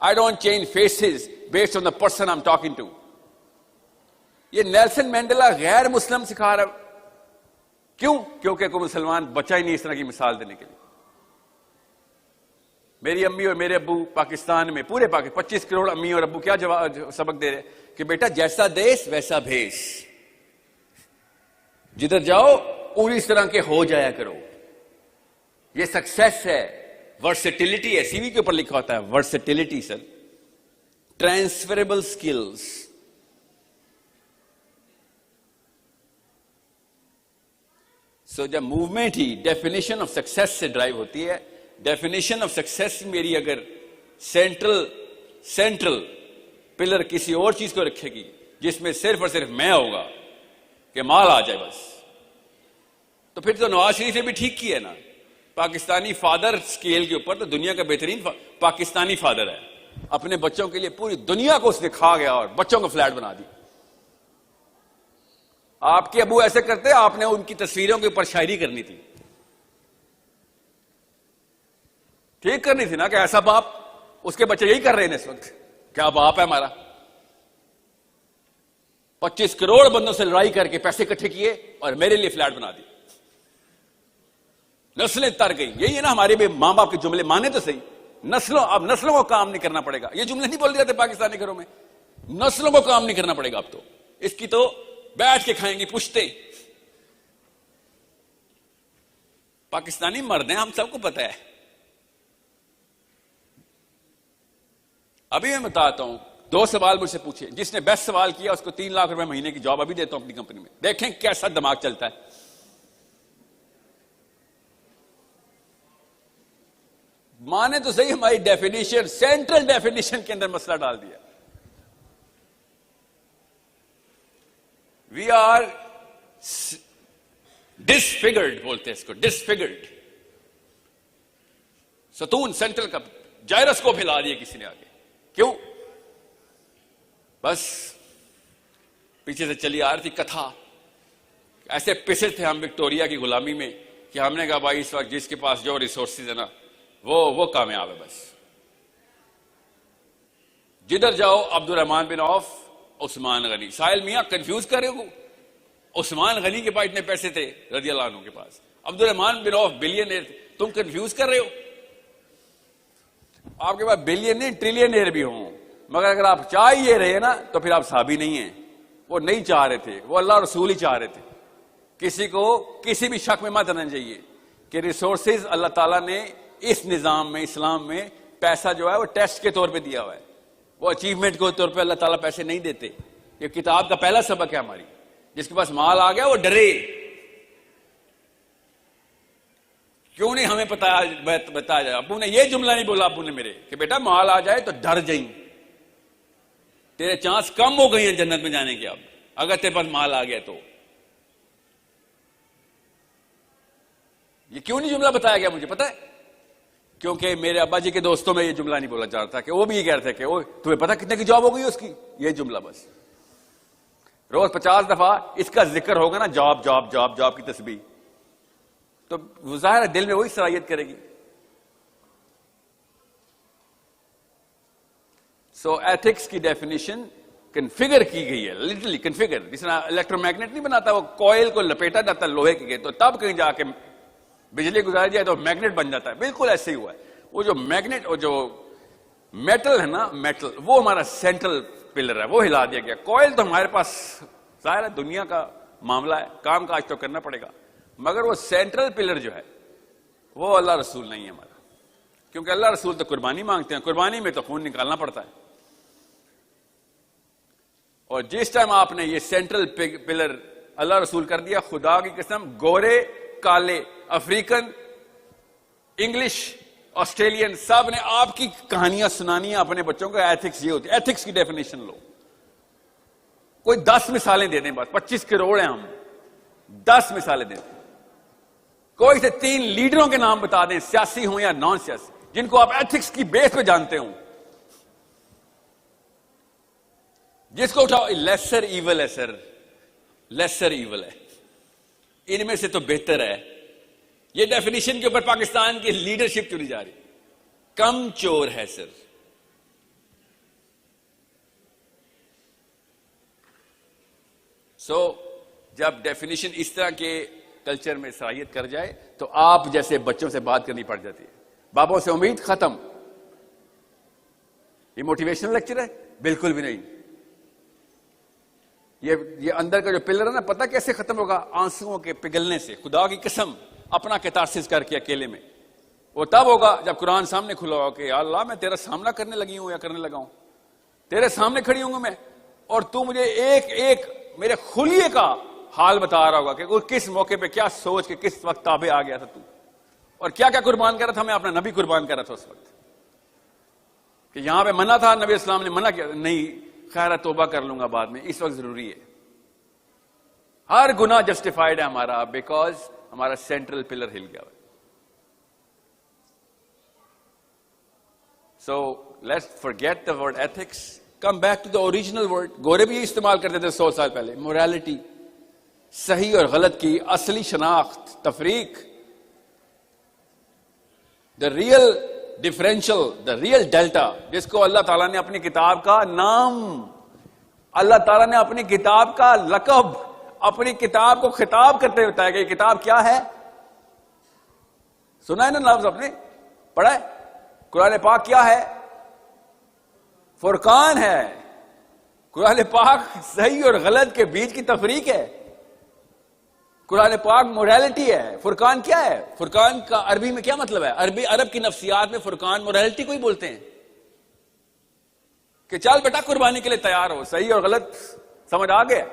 I don't change faces based on the person I'm talking to. یہ نیلسن مینڈیلا غیر مسلم سکھا رہا. کیوں؟ کیونکہ کوئی مسلمان بچا ہی نہیں اس طرح کی مثال دینے کے لیے. میری امی اور میرے ابو پاکستان میں, پورے 25 کروڑ امی اور ابو کیا سبق دے رہے کہ بیٹا جیسا دیس ویسا بھیس, جدھر جاؤ پوری اس طرح کے ہو جایا کرو. یہ سکسیس ہے, ورسٹیلٹی ہے. سی وی کے اوپر لکھا ہوتا ہے ورسٹیلٹی سر, ٹرانسفریبل سکلز. سو جب movement he definition of success سے ڈرائیو ہوتی ہے, ڈیفینیشن آف سکسیس میری اگر سینٹرل پلر کسی اور چیز کو رکھے گی جس میں صرف اور صرف میں ہوگا کہ مال آ جائے بس, تو پھر تو نواز شریف نے بھی ٹھیک کیا ہے نا. پاکستانی فادر سکیل کے اوپر تو دنیا کا بہترین پاکستانی فادر ہے. اپنے بچوں کے لیے پوری دنیا کو اس نے کھا گیا اور بچوں کو فلیٹ بنا دی. آپ کے ابو ایسے کرتے, آپ نے ان کی تصویروں کے اوپر شاعری کرنی تھی, ٹھیک کرنی تھی نا, کہ ایسا باپ, اس کے بچے یہی کر رہے ہیں اس وقت. کیا باپ ہے ہمارا, 25 کروڑ بندوں سے لڑائی کر کے پیسے اکٹھے کیے اور میرے لیے فلیٹ بنا دی. نسلیں تر گئی. یہی ہے نا ہمارے بھی ماں باپ کے جملے, مانے تو صحیح, اب نسلوں کو کام نہیں کرنا پڑے گا. یہ جملے نہیں بول جاتے پاکستانی گھروں میں, نسلوں کو کام نہیں کرنا پڑے گا. اب تو اس کی تو بیٹھ کے کھائیں گی پشتے. پاکستانی مرد ہیں, ہم سب کو پتا ہے. ابھی میں بتاتا ہوں, 2 سوال مجھ سے پوچھے, جس نے بیسٹ سوال کیا اس کو 3 لاکھ روپے مہینے کی جاب ابھی دیتا ہوں اپنی کمپنی میں. دیکھیں کیسا دماغ چلتا ہے. مانے تو صحیح ہماری ڈیفینیشن, سینٹرل ڈیفینیشن کے اندر مسئلہ ڈال دیا. وی آر ڈسفگرڈ بولتے ہیں اس کو, ڈسفگرڈ. ستون سینٹرل کا جائرسکوپ ہلا دیا کسی نے آگے. کیوں؟ بس پیچھے سے چلی آ رہی تھی کتھا. ایسے پسے تھے ہم وکٹوریا کی غلامی میں کہ ہم نے کہا بھائی اس وقت جس کے پاس جو ریسورسز ہے نا وہ کامیاب ہے. بس جدھر جاؤ عبد الرحمن بن عوف، عثمان غنی. ساحل میاں کنفیوز کر رہے ہو، عثمان غنی کے پاس اتنے پیسے تھے رضی اللہ عنہ کے پاس، عبد الرحمن بن عوف بلینئر تھے، تم کنفیوز کر رہے ہو. آپ کے پاس بلینئر ٹریلینئر بھی ہوں، مگر اگر آپ چاہ ہی یہ رہے نا تو پھر آپ صحابی نہیں ہیں. وہ نہیں چاہ رہے تھے، وہ اللہ رسول ہی چاہ رہے تھے. کسی کو کسی بھی شک میں مت آنا چاہیے کہ ریسورسز اللہ تعالیٰ نے اس نظام میں، اسلام میں پیسہ جو ہے وہ ٹیسٹ کے طور پہ دیا ہوا ہے، وہ اچیومنٹ کے طور پہ اللہ تعالیٰ پیسے نہیں دیتے. یہ کتاب کا پہلا سبق ہے ہماری. جس کے پاس مال آ گیا وہ ڈرے. کیوں نہیں ہمیں بتایا جائے؟ ابو نے یہ جملہ نہیں بولا ابو نے میرے کہ بیٹا مال آ جائے تو ڈر جائیں، تیرے چانس کم ہو گئی ہیں جنت میں جانے کے اب اگر تیرے پاس مال آ گیا تو. یہ کیوں نہیں جملہ بتایا گیا مجھے پتا ہے؟ کیونکہ میرے ابا جی کے دوستوں میں یہ جملہ نہیں بولا جا رہا تھا کہ وہ بھی یہ کہہ رہے تھے کہ تمہیں پتا کتنے کی جاب ہو گئی اس کی. یہ جملہ بس روز 50 دفعہ اس کا ذکر ہوگا نا، جاب جاب جاب جاب کی تسبیح، تو ظاہر ہے دل میں وہی صلاحیت کرے گی. سو ایتھکس کی ڈیفینیشن کنفیگر کی گئی ہے، لٹرلی کنفیگر. جس طرح الیکٹرو میگنیٹ نہیں بناتا، وہ کوئل کو لپیٹا جاتا ہے لوہے کے تو تب کہیں جا کے بجلی گزاری جائے تو میگنیٹ بن جاتا ہے. بالکل ایسے ہی ہوا ہے. وہ جو میگنیٹ اور جو میٹل ہے نا، میٹل وہ ہمارا سینٹرل پلر ہے، وہ ہلا دیا گیا. کوئل تو ہمارے پاس ظاہر ہے دنیا کا معاملہ ہے، کام کاج تو کرنا پڑے گا، مگر وہ سینٹرل پلر جو ہے وہ اللہ رسول نہیں ہے ہمارا. کیونکہ اللہ رسول تو قربانی مانگتے ہیں، قربانی میں تو خون نکالنا پڑتا ہے. اور جس ٹائم آپ نے یہ سینٹرل پلر اللہ رسول کر دیا، خدا کی قسم گورے کالے افریقن انگلش آسٹریلین سب نے آپ کی کہانیاں سنانی ہیں اپنے بچوں کو. ایتھکس یہ ہوتی ہے. ایتھکس کی ڈیفینیشن لو، کوئی 10 مثالیں دے دیں، بس 25 کروڑ ہیں ہم، 10 مثالیں دے دیں. کوئی سے 3 لیڈروں کے نام بتا دیں، سیاسی ہوں یا نان سیاسی، جن کو آپ ایتھکس کی بیس پہ جانتے ہوں. جس کو اٹھاؤ لیسر ایول ہے سر، لیسر ایول ہے، ان میں سے تو بہتر ہے. یہ ڈیفینیشن کے اوپر پاکستان کی لیڈرشپ چلی جا رہی، کم چور ہے سر. سو جب ڈیفینیشن اس طرح کے کلچر میں صلاحیت کر جائے تو آپ جیسے بچوں سے بات کرنی پڑ جاتی ہے. بابوں سے امید ختم. یہ موٹیویشنل لیکچر ہے؟ بالکل بھی نہیں. یہ اندر کا جو پلر ہے نا، پتہ کیسے ختم ہوگا؟ آنسوؤں کے پگھلنے سے. خدا کی قسم اپنا کیتارسس کر کے اکیلے میں. وہ تب ہوگا جب قرآن سامنے کھلا ہو کہ یا اللہ میں تیرا سامنا کرنے لگی ہوں یا کرنے لگا ہوں، تیرے سامنے کھڑی ہوں گا میں، اور تو مجھے ایک ایک میرے خلیے کا حال بتا رہا ہوگا کہ وہ کس موقع پہ کیا سوچ کے کس وقت تابع آ گیا تھا تو، اور کیا کیا قربان کر رہا تھا. میں اپنا نبی قربان کر رہا تھا اس وقت کہ یہاں پہ منع تھا، نبی اسلام نے منع کیا، نہیں خیر توبہ کر لوں گا بعد میں، اس وقت ضروری ہے. ہر گناہ جسٹیفائڈ ہے ہمارا بیکاز ہمارا سینٹرل پلر ہل گیا. So let's forget the word ethics, come back to the original word. گورے بھی استعمال کرتے تھے 100 سال پہلے. morality، صحیح اور غلط کی اصلی شناخت، تفریق، the real differential, the real delta، جس کو اللہ تعالیٰ نے اپنی کتاب کا نام، اللہ تعالیٰ نے اپنی کتاب کا لقب، اپنی کتاب کو خطاب کرتے ہوتا ہے کہ یہ کتاب کیا ہے. سنا ہے نا لفظ، آپ نے پڑھا ہے؟ قرآن پاک کیا ہے؟ فرقان ہے. قرآن پاک صحیح اور غلط کے بیچ کی تفریق ہے. قرآن پاک موریلٹی ہے. فرقان کیا ہے؟ فرقان کا عربی میں کیا مطلب ہے؟ عرب کی نفسیات میں فرقان موریلٹی کو ہی بولتے ہیں کہ چل بیٹا قربانی کے لیے تیار ہو. صحیح اور غلط سمجھ آ گیا؟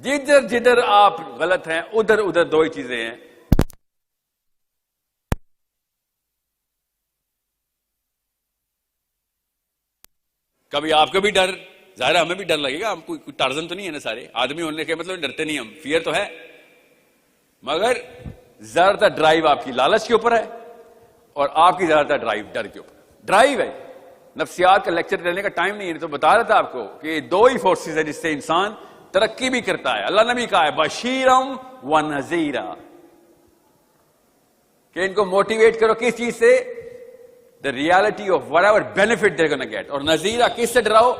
جدھر جدھر آپ غلط ہیں ادھر ادھر دو ہی چیزیں ہیں. کبھی آپ کو بھی ڈر، ظاہر ہمیں بھی ڈر لگے گا، ہم کوئی ٹارزن تو نہیں ہے نا، سارے آدمی ہونے کے مطلب ڈرتے نہیں، ہم فیئر تو ہے، مگر زیادہ تر ڈرائیو آپ کی لالچ کے اوپر ہے اور آپ کی زیادہ ڈرائیو ڈر کے اوپر. ڈرائیو ہے. نفسیات کا لیکچر دینے کا ٹائم نہیں ہے. تو بتا رہا تھا آپ کو کہ دو ہی فورسز ہیں جس سے انسان ترقی بھی کرتا ہے. اللہ نے بھی کہا ہے بشیرم و نذیرا, کہ ان کو موٹیویٹ کرو کس چیز سے؟ the reality of whatever benefit they're going to get. اور نذیرا کس سے ڈراؤ؟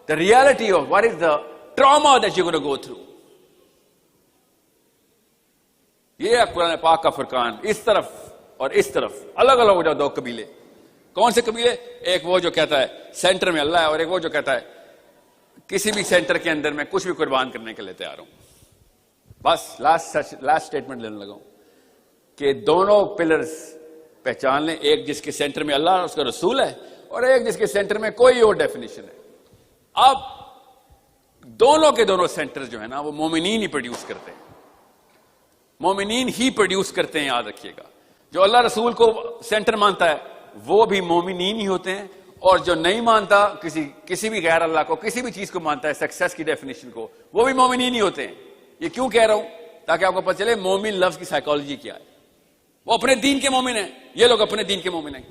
the reality of what is the trauma that you're going to go through. یہ ہے قرآن پاک کا فرقان. اس طرف اور اس طرف الگ الگ ہو جاؤ دو قبیلے. کون سے قبیلے؟ ایک وہ جو کہتا ہے سینٹر میں اللہ ہے, اور ایک وہ جو کہتا ہے کسی بھی سینٹر کے اندر میں کچھ بھی قربان کرنے کے لیے تیار ہوں. بس لاسٹ اسٹیٹمنٹ لینے لگا ہوں کہ دونوں پلرز پہچان لیں. ایک جس کے سینٹر میں اللہ اور اس کا رسول ہے, اور ایک جس کے سینٹر میں کوئی اور ڈیفینیشن ہے. اب دونوں کے دونوں سینٹر جو ہے نا وہ مومنین ہی پروڈیوس کرتے ہیں. مومنین ہی پروڈیوس کرتے ہیں, یاد رکھیے گا. جو اللہ رسول کو سینٹر مانتا ہے وہ بھی مومنین ہی ہوتے ہیں, اور جو نہیں مانتا کسی بھی غیر اللہ کو, کسی بھی چیز کو مانتا ہے سکسیس کی ڈیفینیشن کو, وہ بھی مومنین ہی ہوتے ہیں. یہ کیوں کہہ رہا ہوں؟ تاکہ آپ کو پتہ چلے مومن لفظ کی سائیکالوجی کیا ہے. وہ اپنے دین کے مومن ہیں, یہ لوگ اپنے دین کے مومن ہیں.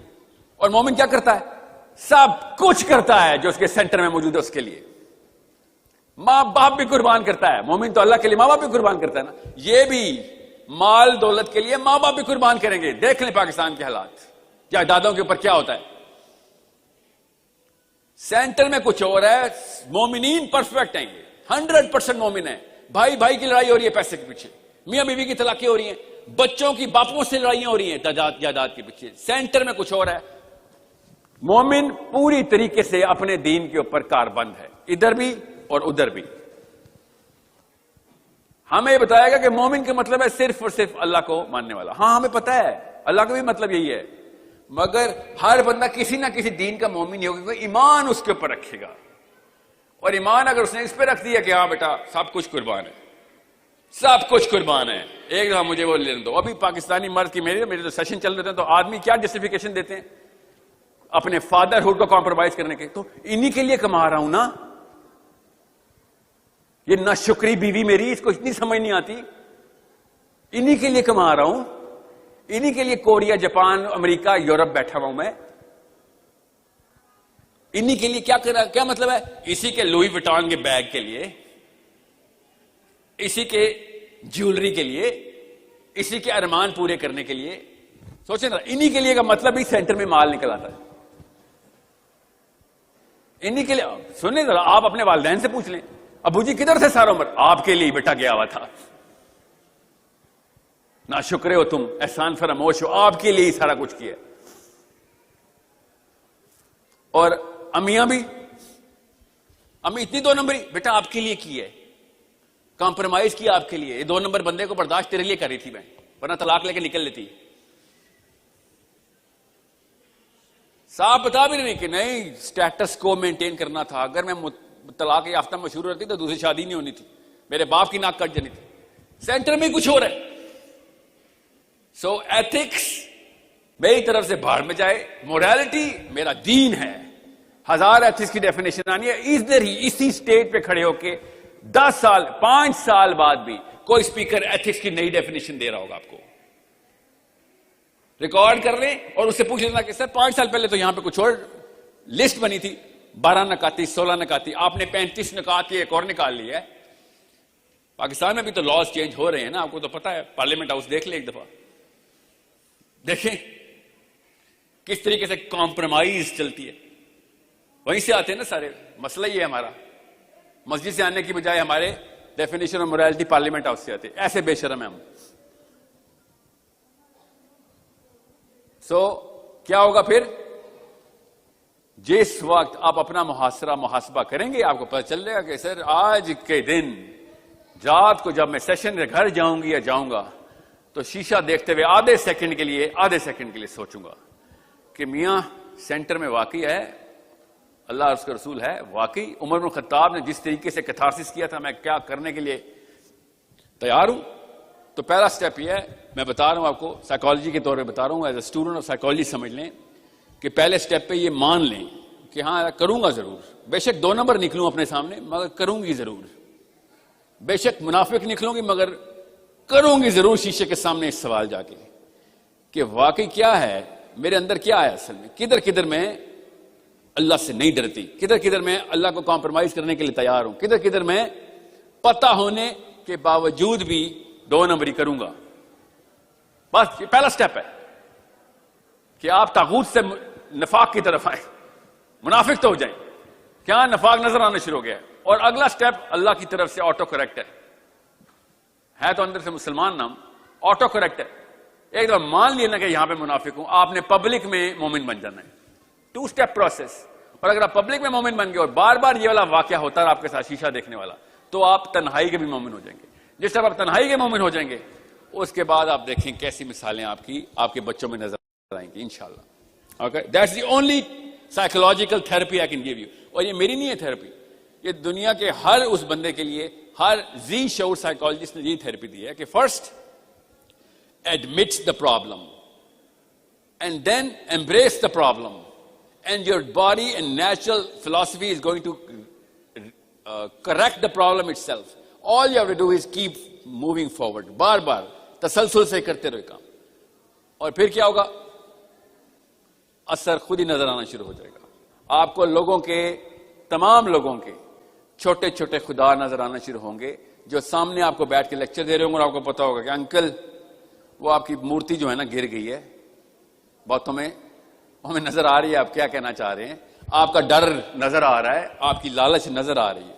اور مومن کیا کرتا ہے؟ سب کچھ کرتا ہے جو اس کے سینٹر میں موجود ہے اس کے لیے. ماں باپ بھی قربان کرتا ہے. مومن تو اللہ کے لیے ماں باپ بھی قربان کرتا ہے نا. یہ بھی مال دولت کے لیے ماں باپ بھی قربان کریں گے. دیکھ لیں پاکستان کے حالات, یا دادوں کے اوپر کیا ہوتا ہے. سینٹر میں کچھ اور ہے. مومنین پرفیکٹ ہیں, یہ 100% مومن ہیں. بھائی بھائی کی لڑائی ہو رہی ہے پیسے کے پیچھے, میاں بیوی کی طلاقیں ہو رہی ہیں, بچوں کی باپوں سے لڑائیاں ہو رہی ہیں جائیداد کے پیچھے. سینٹر میں کچھ اور ہے. مومن پوری طریقے سے اپنے دین کے اوپر کاربند ہے, ادھر بھی اور ادھر بھی. ہمیں یہ بتایا گا کہ مومن کا مطلب ہے صرف اور صرف اللہ کو ماننے والا. ہاں ہمیں پتا ہے اللہ کا بھی مطلب یہی ہے, مگر ہر بندہ کسی نہ کسی دین کا مومن ہی ہوگا, کوئی ایمان اس کے اوپر رکھے گا. اور ایمان اگر اس نے اس پہ رکھ دیا کہ ہاں بیٹا سب کچھ قربان ہے, سب کچھ قربان ہے. ایک دفعہ مجھے وہ لینے دو. ابھی پاکستانی مرد کی میرے جو سیشن چل رہے ہیں تو آدمی کیا جسٹیفیکیشن دیتے ہیں اپنے فادر ہوڈ کو کمپرومائز کرنے کے. تو انہی کے لیے کما رہا ہوں نا. یہ نہ شکری بیوی میری, اس کو اتنی سمجھ نہیں آتی. انہی کے لیے کما رہا ہوں, انہی کے لیے کوریا, جاپان, امریکہ, یورپ بیٹھا ہوا ہوں میں. انہی کے لیے کیا مطلب ہے؟ اسی کے لوئی وٹان کے بیگ کے لیے, اسی کے جیولری کے لیے, اسی کے ارمان پورے کرنے کے لیے. سوچیں نا, انہی کے لیے کا مطلب ہی سینٹر میں مال نکل آتا ہے. انہی کے لیے. سنیں ذرا, آپ اپنے والدین سے پوچھ لیں, ابو جی کدھر تھے سارا عمر؟ آپ کے لیے بیٹا گیا ہوا تھا. نہ شکر ہو تم, احسان فراموش ہو, آپ کے لیے ہی سارا کچھ کیا. اور امیاں بھی, امی اتنی دو نمبری, بیٹا آپ کے لیے کی ہے, کمپرومائز کیا آپ کے لیے. یہ 2 نمبر بندے کو برداشت تیرے لیے کر رہی تھی میں, ورنہ طلاق لے کے نکل لیتی. صاحب بتا بھی نہیں کہ نہیں سٹیٹس کو مینٹین کرنا تھا. اگر میں طلاق یافتہ مشہور ہوتی تو دوسری شادی نہیں ہونی تھی, میرے باپ کی ناک کٹ جانی تھی. سینٹر میں کچھ اور ہے. سو ایتھکس میری طرف سے باہر میں جائے, موریلٹی میرا دین ہے. 1000 ایتھکس کی ڈیفینیشن آنی ہے. ادھر ہی اسی سٹیج پہ کھڑے ہو کے 10 سال 5 سال بعد بھی کوئی اسپیکر ایتھکس کی نئی ڈیفینیشن دے رہا ہوگا آپ کو. ریکارڈ کر لیں اور اس سے پوچھ لینا کہ سر 5 سال پہلے تو یہاں پہ کچھ اور لسٹ بنی تھی, 12 نکاتی 16 نکاتی, آپ نے 35 نکات کی ایک اور نکال لی ہے. پاکستان میں بھی تو لاز چینج ہو رہے ہیں نا, آپ کو تو پتا ہے. پارلیمنٹ ہاؤس دیکھ لیں ایک دفعہ, دیکھیں کس طریقے سے کمپرومائز چلتی ہے. وہیں سے آتے ہیں نا سارے. مسئلہ یہ ہے ہمارا, مسجد سے آنے کی بجائے ہمارے definition of morality parliament house سے آتے. ایسے بے شرم ہیں ہم. سو کیا ہوگا پھر؟ جس وقت آپ اپنا محاسبہ کریں گے آپ کو پتہ چل جائے گا کہ سر آج کے دن رات کو جب میں سیشن میں گھر جاؤں گی یا جاؤں گا تو شیشہ دیکھتے ہوئے آدھے سیکنڈ کے لیے سوچوں گا کہ میاں سینٹر میں واقعی ہے اللہ اور اس کا رسول ہے. واقعی عمر بن خطاب نے جس طریقے سے کیتھارسس کیا تھا, میں کیا کرنے کے لیے تیار ہوں. تو پہلا سٹیپ یہ ہے, میں بتا رہا ہوں آپ کو, سائیکالوجی کے طور پہ بتا رہا ہوں, as a student of psychology سمجھ لیں کہ پہلے سٹیپ پہ یہ مان لیں کہ ہاں کروں گا ضرور. بے شک 2 نمبر نکلوں اپنے سامنے مگر کروں گی ضرور. بے شک منافق نکلوں گی مگر کروں گی ضرور شیشے کے سامنے اس سوال جا کے کہ واقعی کیا ہے میرے اندر کیا ہے اصل میں, کدھر کدھر میں اللہ سے نہیں ڈرتی, کدھر کدھر میں اللہ کو کمپرومائز کرنے کے لیے تیار ہوں, کدھر کدھر میں پتہ ہونے کے باوجود بھی 2 نمبری کروں گا. بس یہ پہلا سٹیپ ہے کہ آپ طاغوت سے نفاق کی طرف آئیں, منافق تو ہو جائیں. کیا نفاق نظر آنا شروع ہو گیا ہے. اور اگلا سٹیپ اللہ کی طرف سے آٹو کریکٹ ہے تو اندر سے مسلمان نام, آٹو کریکٹ ہے. ایک دفعہ مان لینا کہ یہاں پہ منافق ہوں, آپ نے پبلک میں مومن بن جانا ہے. 2 سٹیپ پروسیس. اور اگر آپ پبلک میں مومن بن گئے اور بار بار یہ والا واقعہ ہوتا ہے آپ کے ساتھ شیشہ دیکھنے والا, تو آپ تنہائی کے بھی مومن ہو جائیں گے. جس طرح آپ تنہائی کے مومن ہو جائیں گے, اس کے بعد آپ دیکھیں کیسی مثالیں آپ کے بچوں میں نظر آئیں گی انشاءاللہ. Okay, that's the only psychological therapy I can give you. اور یہ میری نہیں ہے تھراپی, یہ دنیا کے ہر اس بندے کے لیے, ہر ذی شعور سائیکالوجسٹ نے یہ تھراپی دی ہے کہ first admit the problem and then embrace the problem, and your body and natural philosophy is going to correct the problem itself. All you have to do is keep moving forward. بار بار تسلسل سے کرتے رہے کام, اور پھر کیا ہوگا, اثر خود ہی نظر آنا شروع ہو جائے گا. آپ کو لوگوں کے, تمام لوگوں کے چھوٹے چھوٹے خدا نظر آنا شروع ہوں گے, جو سامنے آپ کو بیٹھ کے لیکچر دے رہے ہوں گے, اور آپ کو پتا ہوگا کہ انکل وہ آپ کی مورتی جو ہے نا گر گئی ہے, باتوں میں ہمیں نظر آ رہی ہے آپ کیا کہنا چاہ رہے ہیں, آپ کا ڈر نظر آ رہا ہے, آپ کی لالچ نظر آ رہی ہے.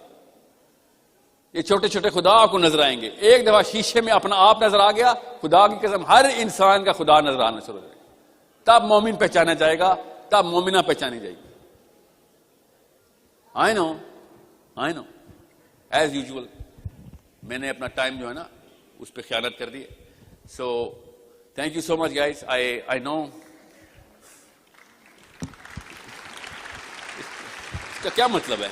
یہ چھوٹے چھوٹے خدا آپ کو نظر آئیں گے. ایک دفعہ شیشے میں اپنا آپ نظر آ گیا, خدا کی قسم ہر انسان کا خدا نظر آنا شروع ہو جائے گا. تب مومن پہچانا جائے گا, تب مومنہ پہچانی جائے گی. I know ایز یوزول میں نے اپنا ٹائم جو ہے نا اس پہ خیانت کر دی. So thank you so much guys. I know اس کا کیا مطلب ہے,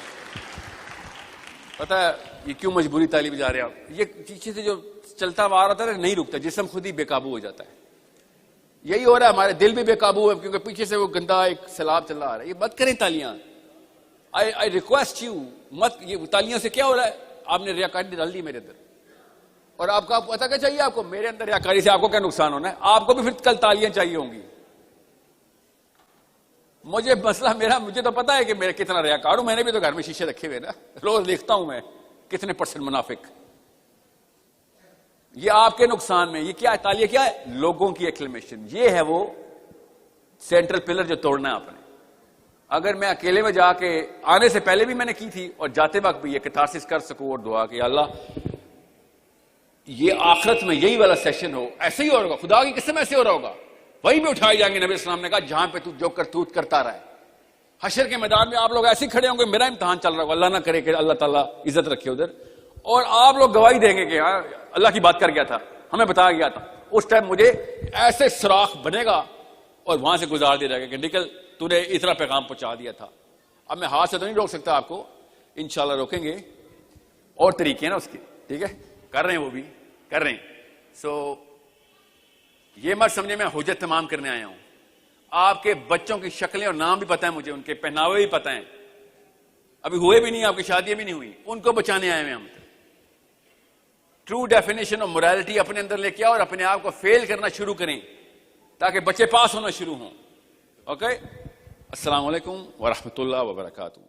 پتا ہے یہ کیوں مجبوری تعلیم جا رہے ہیں آپ. یہ پیچھے سے جو چلتا ہوا آ رہا تھا نہیں رکتا, جسم خود ہی بے قابو ہو جاتا ہے. یہی ہو رہا ہے, ہمارے دل بھی بے قابو ہے کیونکہ پیچھے سے وہ گندا ایک سیلاب چل رہا ہے. یہ مت کریں تالیاں, I request you, مت. یہ تالیاں سے کیا ہو رہا ہے, آپ نے ریاکاری ڈال دی میرے اندر, اور آپ کو پتا کیا چاہیے, آپ کو میرے اندر ریاکاری سے آپ کو کیا نقصان ہونا ہے, آپ کو بھی پھر کل تالیاں چاہیے ہوں گی. مجھے مسئلہ مجھے تو پتا ہے کہ میرا کتنا ریاکار ہوں, میں نے بھی تو گھر میں شیشے رکھے ہوئے نا, روز دیکھتا ہوں میں کتنے % منافق. یہ آپ کے نقصان میں. یہ کیا ہے تالیاں, کیا ہے, لوگوں کی ایکلیمیشن. یہ ہے وہ سینٹرل پلر جو توڑنا ہے آپ نے. اگر میں اکیلے میں جا کے, آنے سے پہلے بھی میں نے کی تھی اور جاتے وقت بھی یہ کتارسس کر سکوں اور دعا کہ اللہ یہ آخرت میں یہی والا سیشن ہو, ایسے ہی ہو رہا ہوگا, خدا کی قسم ایسے ہو رہا ہوگا, وہیں پہ اٹھائے جائیں گے. نبی اسلام نے کہا جہاں پہ تو جو کرتوت کرتا رہا ہے, حشر کے میدان میں آپ لوگ ایسے کھڑے ہوں گے, میرا امتحان چل رہا ہوگا, اللہ نہ کرے کہ اللہ تعالیٰ عزت رکھے ادھر, اور آپ لوگ گواہی دیں گے کہ ہاں اللہ کی بات کر گیا تھا, ہمیں بتایا گیا تھا. اس ٹائم مجھے ایسے سوراخ بنے گا اور وہاں سے گزار دیا جائے گا کہ نکل, تو نے اتنا پیغام پہنچا دیا تھا. اب میں ہاتھ سے تو نہیں روک سکتا آپ کو, انشاءاللہ روکیں گے, اور طریقے ہیں نا اس کے, ٹھیک ہے, کر رہے ہیں, وہ بھی کر رہے ہیں. سو یہ مت سمجھے میں حجت تمام کرنے آیا ہوں. آپ کے بچوں کی شکلیں اور نام بھی پتہ ہیں مجھے, ان کے پہناوے بھی پتہ ہیں, ابھی ہوئے بھی نہیں, آپ کی شادیاں بھی نہیں ہوئی, ان کو بچانے آئے ہیں ہم. ٹرو ڈیفینیشن آف موریلٹی اپنے اندر لے کے آؤ اور اپنے آپ کو فیل کرنا شروع کریں تاکہ بچے پاس ہونا شروع ہوں. اوکے, السلام علیکم ورحمۃ اللہ وبرکاتہ.